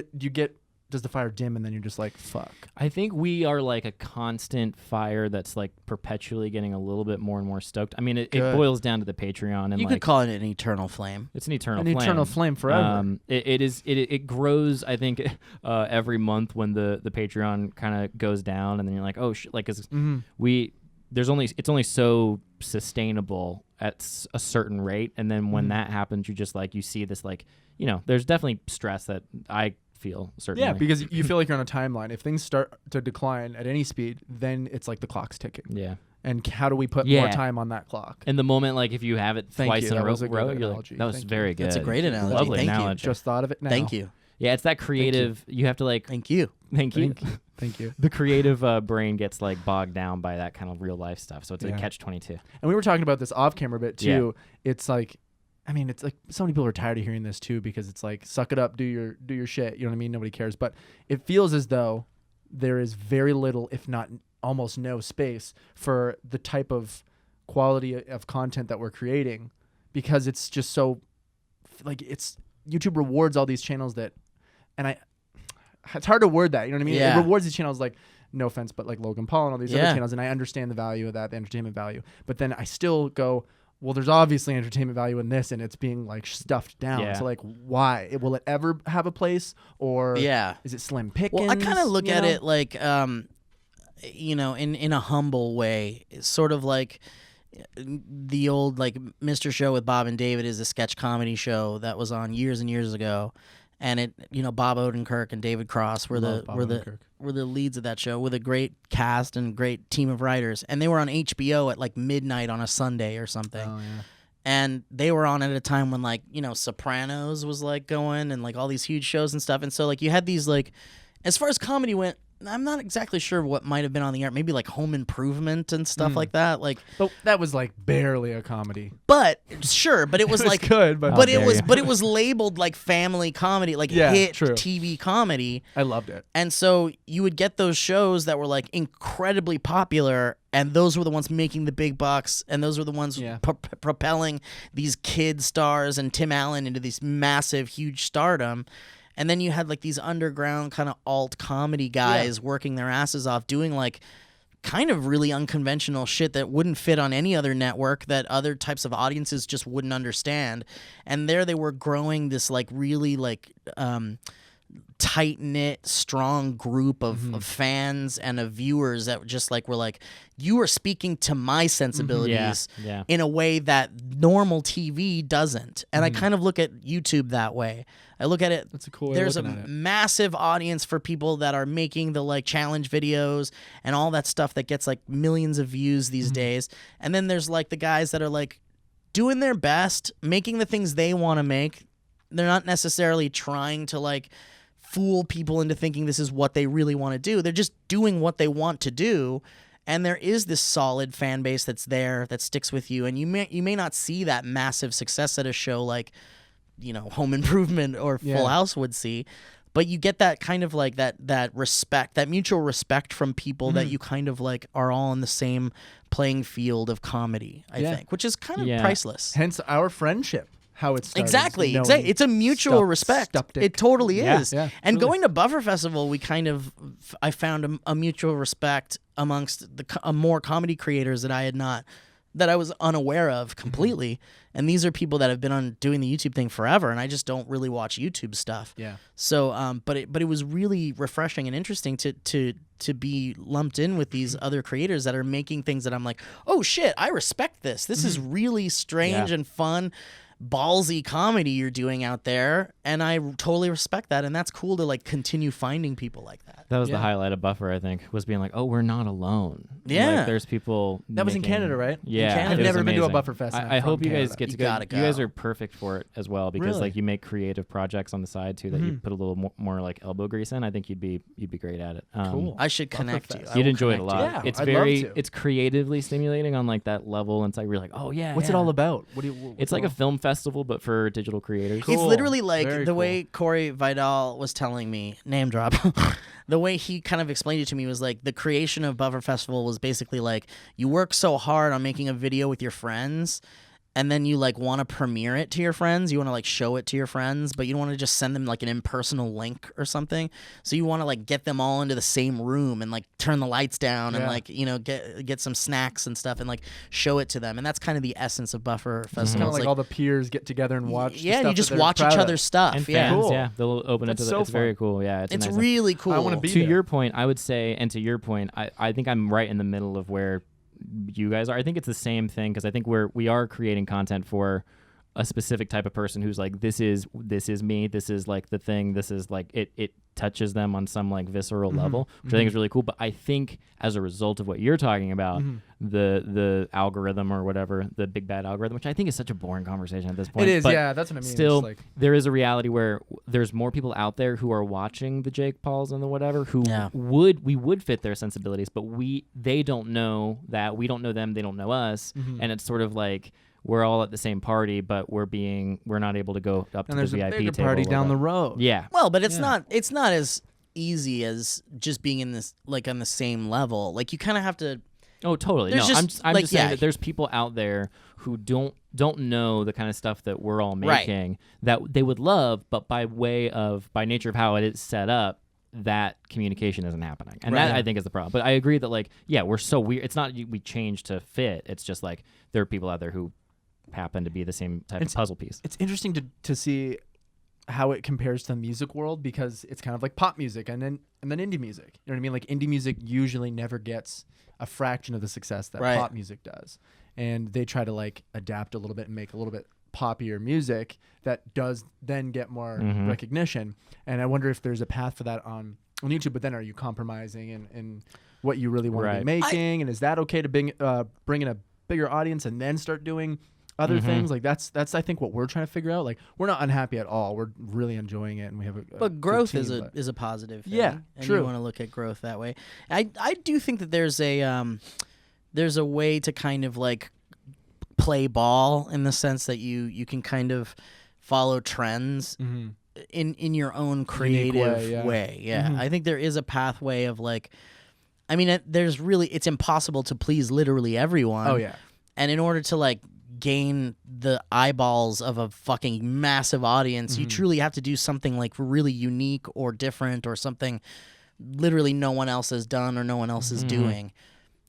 Speaker 3: the fire dim and then you're just like, fuck?
Speaker 1: I think we are like a constant fire that's like perpetually getting a little bit more and more stoked. I mean, it boils down to the Patreon, and
Speaker 2: you could call it an eternal flame.
Speaker 1: It's an eternal flame
Speaker 3: forever.
Speaker 1: It grows. I think every month when the Patreon kind of goes down, and then you're like, oh shit, like it's only so sustainable at a certain rate, and then when that happens, you just like you see this like there's definitely stress that I feel, certainly.
Speaker 3: Yeah, because you feel like you're on a timeline. If things start to decline at any speed, then it's like the clock's ticking. Yeah. And how do we put more time on that clock?
Speaker 1: In the moment, like if you have it twice in a row, you're like, that was very good.
Speaker 2: That's a great analogy.
Speaker 1: Lovely
Speaker 2: Thank
Speaker 1: analogy.
Speaker 2: You.
Speaker 3: Just thought of it now.
Speaker 2: Thank you.
Speaker 1: Yeah, it's that creative. You have to like.
Speaker 2: Thank you.
Speaker 3: Thank you.
Speaker 1: The creative brain gets like bogged down by that kind of real life stuff. So it's a catch-22.
Speaker 3: And we were talking about this off camera bit too. Yeah. It's like, I mean, it's like so many people are tired of hearing this too, because it's like, suck it up, do your shit. You know what I mean? Nobody cares. But it feels as though there is very little, if not almost no space for the type of quality of content that we're creating, because it's just so like YouTube rewards all these channels that, and it's hard to word that, you know what I mean? Yeah. It rewards these channels like, no offense, but like Logan Paul and all these other channels, and I understand the value of that, the entertainment value. But then I still go, well, there's obviously entertainment value in this, and it's being like stuffed down. Yeah. So like, why? Will it ever have a place, or is it slim pickings?
Speaker 2: Well, I kind of look at it like, in a humble way. It's sort of like the old like Mr. Show with Bob and David is a sketch comedy show that was on years and years ago. And it, Bob Odenkirk and David Cross were the leads of that show, with a great cast and great team of writers. And they were on HBO at like midnight on a Sunday or something. Oh, yeah. And they were on at a time when like, Sopranos was like going, and like all these huge shows and stuff. And so like you had these like, as far as comedy went, I'm not exactly sure what might have been on the air. Maybe like Home Improvement and stuff like that. Like,
Speaker 3: but that was like barely a comedy.
Speaker 2: But sure, but it was like
Speaker 3: good.
Speaker 2: But it was labeled like family comedy, like hit TV comedy.
Speaker 3: I loved it.
Speaker 2: And so you would get those shows that were like incredibly popular, and those were the ones making the big bucks, and those were the ones propelling these kid stars and Tim Allen into this massive, huge stardom. And then you had like these underground kind of alt comedy guys working their asses off doing like kind of really unconventional shit that wouldn't fit on any other network, that other types of audiences just wouldn't understand. And there they were growing this like really like tight-knit, strong group of fans and of viewers that just like were like, you are speaking to my sensibilities in a way that normal TV doesn't. And I kind of look at YouTube that way. I look at it,
Speaker 3: That's a cool way
Speaker 2: there's
Speaker 3: of
Speaker 2: a
Speaker 3: looking at it.
Speaker 2: massive audience for people that are making the like challenge videos and all that stuff that gets like millions of views these days. And then there's like the guys that are like doing their best, making the things they want to make. They're not necessarily trying to like fool people into thinking this is what they really want to do. They're just doing what they want to do. And there is this solid fan base that's there that sticks with you. And you may not see that massive success at a show like, you know, Home Improvement or Full House would see, but you get that kind of like that respect, that mutual respect from people that you kind of like are all on the same playing field of comedy, I think, which is kind of priceless.
Speaker 3: Hence our friendship. How it started.
Speaker 2: Exactly.
Speaker 3: knowing
Speaker 2: It's a mutual respect.
Speaker 3: Stuptic.
Speaker 2: It totally is.
Speaker 3: Yeah,
Speaker 2: and
Speaker 3: truly.
Speaker 2: going to Buffer Festival, I found a mutual respect amongst more comedy creators that I was unaware of completely. And these are people that have been on doing the YouTube thing forever, and I just don't really watch YouTube stuff.
Speaker 3: Yeah.
Speaker 2: So, but it was really refreshing and interesting to be lumped in with these other creators that are making things that I'm like, oh shit, I respect this. This is really strange and fun, ballsy comedy you're doing out there, and I totally respect that, and that's cool to like continue finding people like that.
Speaker 1: That was the highlight of Buffer, I think, was being like, oh, we're not alone.
Speaker 2: Yeah.
Speaker 1: Like, there's people
Speaker 3: That was in
Speaker 1: making-
Speaker 3: Canada, right?
Speaker 1: Yeah.
Speaker 2: Canada.
Speaker 1: it
Speaker 3: I've
Speaker 1: was
Speaker 3: never been to a
Speaker 1: amazing.
Speaker 3: Buffer Fest.
Speaker 1: I hope you guys
Speaker 3: Canada.
Speaker 1: get to
Speaker 2: You
Speaker 1: go.
Speaker 2: gotta
Speaker 1: You guys
Speaker 2: go.
Speaker 1: are perfect for it as well because
Speaker 3: Really?
Speaker 1: like you make creative projects on the side too that you put a little more like elbow grease in. I think you'd be great at it.
Speaker 3: Cool.
Speaker 2: I should connect you.
Speaker 3: Fest.
Speaker 2: I will
Speaker 1: You'd enjoy it a
Speaker 2: connect
Speaker 1: lot.
Speaker 2: you.
Speaker 3: Yeah,
Speaker 1: It's
Speaker 3: I'd
Speaker 1: very
Speaker 3: love to.
Speaker 1: it's creatively stimulating on like that level, and it's like you're like, oh yeah.
Speaker 3: What's it
Speaker 1: yeah.
Speaker 3: all about? What do you?
Speaker 1: It's like a film festival, but for digital creators.
Speaker 2: It's
Speaker 3: Cool.
Speaker 2: literally like
Speaker 3: Very
Speaker 2: the
Speaker 3: cool.
Speaker 2: way Corey Vidal was telling me, name drop. The way he kind of explained it to me was like the creation of Buffer Festival was basically like you work so hard on making a video with your friends, and then you like want to premiere it to your friends. You want to like show it to your friends, but you don't want to just send them like an impersonal link or something. So you want to like get them all into the same room and like turn the lights down and like, you know, get some snacks and stuff and like show it to them. And that's kind of the essence of Buffer Festival.
Speaker 3: It's kind of
Speaker 2: It's
Speaker 3: like all the peers get together and watch. the
Speaker 2: yeah, and
Speaker 3: stuff
Speaker 2: you just
Speaker 3: that they're
Speaker 2: watch
Speaker 3: proud
Speaker 2: each
Speaker 3: of.
Speaker 2: other's stuff.
Speaker 1: And
Speaker 2: yeah.
Speaker 1: fans,
Speaker 3: Cool.
Speaker 1: yeah, they'll open it
Speaker 3: That's
Speaker 1: to
Speaker 3: so
Speaker 1: it's very
Speaker 3: fun.
Speaker 1: cool. Yeah,
Speaker 2: It's
Speaker 1: nice.
Speaker 2: really cool.
Speaker 3: I wanna be
Speaker 1: To
Speaker 3: there.
Speaker 1: your point, I would say, and to your point, I think I'm right in the middle of where you guys are. I think it's the same thing because I think we are creating content for a specific type of person who's like, this is me, this is like the thing, this is like it touches them on some like visceral level, which I think is really cool. But I think as a result of what you're talking about, the algorithm or whatever, the big bad algorithm, which I think is such a boring conversation at this point.
Speaker 3: It is,
Speaker 1: but
Speaker 3: yeah, that's what I mean.
Speaker 1: Still,
Speaker 3: It's like,
Speaker 1: there is a reality where there's more people out there who are watching the Jake Pauls and the whatever who we would fit their sensibilities, but they don't know that, we don't know them, they don't know us, and it's sort of like we're all at the same party, but we're not able to go up
Speaker 3: and
Speaker 1: to
Speaker 3: there's
Speaker 1: the
Speaker 3: a
Speaker 1: VIP
Speaker 3: bigger
Speaker 1: table.
Speaker 3: party
Speaker 1: a little
Speaker 3: down the
Speaker 1: bit.
Speaker 3: road.
Speaker 1: Yeah.
Speaker 2: Well, but it's not as easy as just being in this like on the same level. Like you kind of have to.
Speaker 1: Oh, totally.
Speaker 2: There's
Speaker 1: No,
Speaker 2: just,
Speaker 1: I'm
Speaker 2: like,
Speaker 1: just saying
Speaker 2: yeah.
Speaker 1: that there's people out there who don't know the kind of stuff that we're all making that they would love, but by nature of how it is set up, that communication isn't happening, and that I think is the problem. But I agree that like we're so weird. It's not we change to fit. It's just like there are people out there who happen to be the same type of puzzle piece.
Speaker 3: It's interesting to see how it compares to the music world because it's kind of like pop music and then indie music. You know what I mean? Like indie music usually never gets a fraction of the success that pop music does. And they try to like adapt a little bit and make a little bit poppier music that does then get more recognition. And I wonder if there's a path for that on YouTube, but then are you compromising in what you really want to be making? And is that okay to bring in a bigger audience and then start doing other things? Like that's I think what we're trying to figure out. Like we're not unhappy at all. We're really enjoying it, and we have a
Speaker 2: But growth
Speaker 3: good
Speaker 2: is
Speaker 3: team,
Speaker 2: a positive thing.
Speaker 3: Yeah,
Speaker 2: and
Speaker 3: true.
Speaker 2: you want to look at growth that way. I do think that there's a way to kind of like play ball in the sense that you can kind of follow trends in your own creative way. Yeah. I think there is a pathway of like, I mean, it's impossible to please literally everyone.
Speaker 3: Oh yeah.
Speaker 2: And in order to like gain the eyeballs of a fucking massive audience, you truly have to do something like really unique or different or something literally no one else has done or no one else is doing.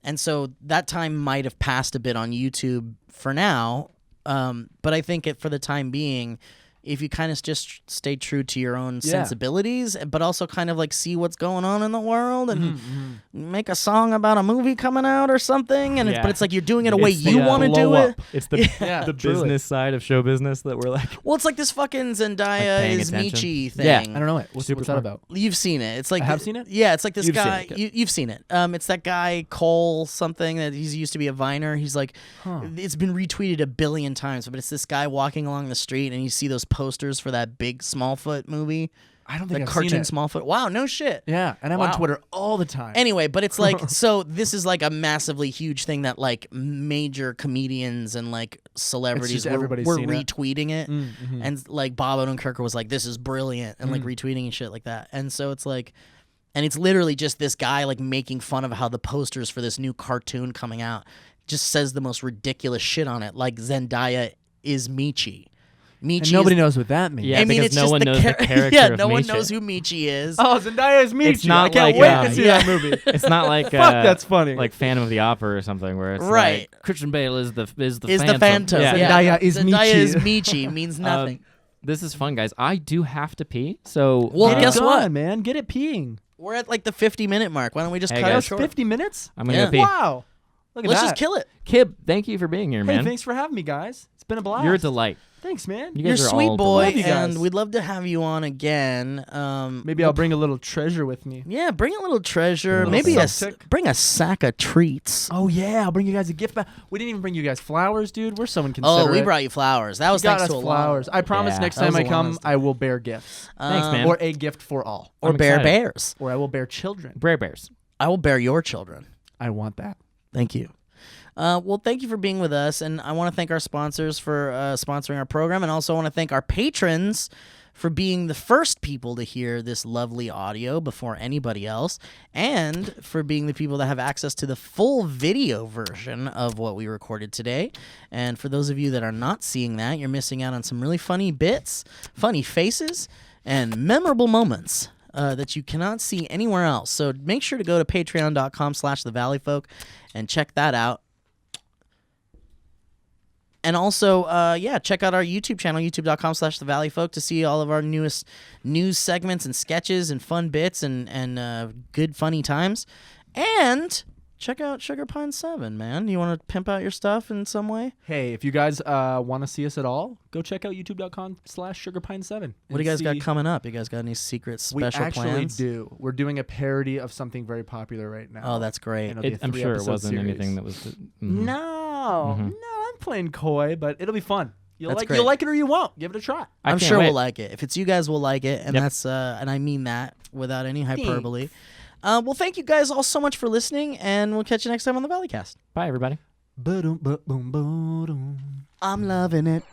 Speaker 2: And so that time might have passed a bit on YouTube for now, but I think for the time being, if you kind of just stay true to your own sensibilities, but also kind of like see what's going on in the world and make a song about a movie coming out or something, and but it's like you're doing it a way you want to do it.
Speaker 1: It's the business side of show business that we're like.
Speaker 2: Well, it's like this fucking Zendaya is Michi thing.
Speaker 1: Yeah,
Speaker 3: I don't know it. What's that about?
Speaker 2: You've seen it. It's like
Speaker 3: I have seen it?
Speaker 2: Yeah, it's like this
Speaker 3: You've
Speaker 2: guy.
Speaker 3: seen it.
Speaker 2: You've seen it. It's that guy Cole something that he's used to be a Viner. He's like, it's been retweeted 1 billion times, but it's this guy walking along the street and you see those posters for that big Smallfoot movie.
Speaker 3: I don't think
Speaker 2: the
Speaker 3: I've
Speaker 2: cartoon
Speaker 3: seen it.
Speaker 2: Smallfoot. Wow, no shit.
Speaker 3: Yeah, and I'm on Twitter all the time.
Speaker 2: Anyway, but it's like, so this is like a massively huge thing that like major comedians and like celebrities were retweeting it. And like Bob Odenkirk was like, this is brilliant, and like retweeting and shit like that. And so it's like, and it's literally just this guy like making fun of how the posters for this new cartoon coming out just says the most ridiculous shit on it, like Zendaya is Michi.
Speaker 3: And nobody knows what that means.
Speaker 1: Yeah,
Speaker 2: I mean,
Speaker 1: because
Speaker 2: it's
Speaker 1: no
Speaker 2: just
Speaker 1: one knows the character
Speaker 2: yeah,
Speaker 1: of
Speaker 2: no one
Speaker 1: Michi.
Speaker 2: knows who Michi is.
Speaker 3: Oh, Zendaya is Michi.
Speaker 1: It's not
Speaker 3: I can't
Speaker 1: like,
Speaker 3: wait to see that movie.
Speaker 1: It's not like
Speaker 3: Fuck, that's funny.
Speaker 1: Like Phantom of the Opera or something, where it's
Speaker 2: Right.
Speaker 1: like Christian Bale is the
Speaker 2: the Phantom.
Speaker 1: Yeah.
Speaker 3: Zendaya is
Speaker 2: Zendaya
Speaker 3: Michi.
Speaker 2: is Michi means nothing.
Speaker 1: This is fun, guys. I do have to pee, so
Speaker 2: Well,
Speaker 3: Get
Speaker 2: guess
Speaker 3: it
Speaker 2: what?
Speaker 3: done, man. Get it peeing.
Speaker 2: We're at like the 50-minute mark. Why don't we just
Speaker 1: Hey,
Speaker 2: cut
Speaker 1: guys.
Speaker 2: it short?
Speaker 3: 50 minutes?
Speaker 1: I'm gonna
Speaker 2: Yeah.
Speaker 1: go pee.
Speaker 3: Wow. Look at
Speaker 2: Let's
Speaker 3: that.
Speaker 2: just kill it.
Speaker 1: Kib, thank you for being here,
Speaker 3: Hey,
Speaker 1: man.
Speaker 3: thanks for having me, guys. It's been a blast.
Speaker 1: You're a delight.
Speaker 3: Thanks, man.
Speaker 1: You
Speaker 2: You're a
Speaker 1: guys are
Speaker 2: sweet
Speaker 1: all
Speaker 2: boy,
Speaker 3: Love you guys.
Speaker 2: and we'd love to have you on again.
Speaker 3: Maybe I'll bring a little treasure with me.
Speaker 2: Yeah, bring a little treasure.
Speaker 3: little
Speaker 2: Maybe
Speaker 3: sidekick.
Speaker 2: bring a sack of treats.
Speaker 3: Oh, yeah. I'll bring you guys a gift back. We didn't even bring you guys flowers, dude. We're so inconsiderate.
Speaker 2: Oh, we brought you flowers. That was
Speaker 3: got
Speaker 2: thanks
Speaker 3: us
Speaker 2: to a
Speaker 3: flowers. I promise
Speaker 1: Yeah.
Speaker 3: next
Speaker 2: That was
Speaker 3: time I
Speaker 2: a
Speaker 3: come,
Speaker 2: long
Speaker 3: I will bear gifts.
Speaker 1: Thanks, man.
Speaker 3: Or a gift for all.
Speaker 2: Or
Speaker 1: I'm
Speaker 2: bear
Speaker 1: excited.
Speaker 2: bears.
Speaker 3: Or I will bear children.
Speaker 1: Brer Bears.
Speaker 2: I will bear your children.
Speaker 3: I want that.
Speaker 2: Thank you. Well, thank you for being with us, and I want to thank our sponsors for sponsoring our program, and also want to thank our patrons for being the first people to hear this lovely audio before anybody else, and for being the people that have access to the full video version of what we recorded today. And for those of you that are not seeing that, you're missing out on some really funny bits, funny faces, and memorable moments that you cannot see anywhere else. So make sure to go to patreon.com/thevalleyfolk and check that out. And also, check out our YouTube channel, youtube.com/thevalleyfolk, to see all of our newest news segments and sketches and fun bits and good funny times. And check out Sugar Pine 7, man. You want to pimp out your stuff in some way?
Speaker 3: Hey, if you guys want to see us at all, go check out youtube.com/sugarpine7.
Speaker 2: What do you guys got coming up? You guys got any secret special
Speaker 3: We actually
Speaker 2: plans?
Speaker 3: do. We're doing a parody of something very popular right now.
Speaker 2: Oh, that's great.
Speaker 3: And it'll be a
Speaker 1: I'm sure it
Speaker 3: 3-episode
Speaker 1: wasn't
Speaker 3: series.
Speaker 1: anything that was.
Speaker 3: No, I'm playing coy, but it'll be fun. You'll
Speaker 2: That's
Speaker 3: like
Speaker 2: great.
Speaker 3: you'll like it or you won't. Give it a try.
Speaker 1: I
Speaker 2: I'm
Speaker 1: can't
Speaker 2: sure
Speaker 1: wait.
Speaker 2: we'll like it. If it's you guys, we'll like it, and
Speaker 1: Yep.
Speaker 2: that's and I mean that without any hyperbole. Well, thank you guys all so much for listening, and we'll catch you next time on the Valleycast.
Speaker 1: Bye, everybody.
Speaker 3: Ba-dum, ba-boom, ba-dum.
Speaker 2: I'm loving it.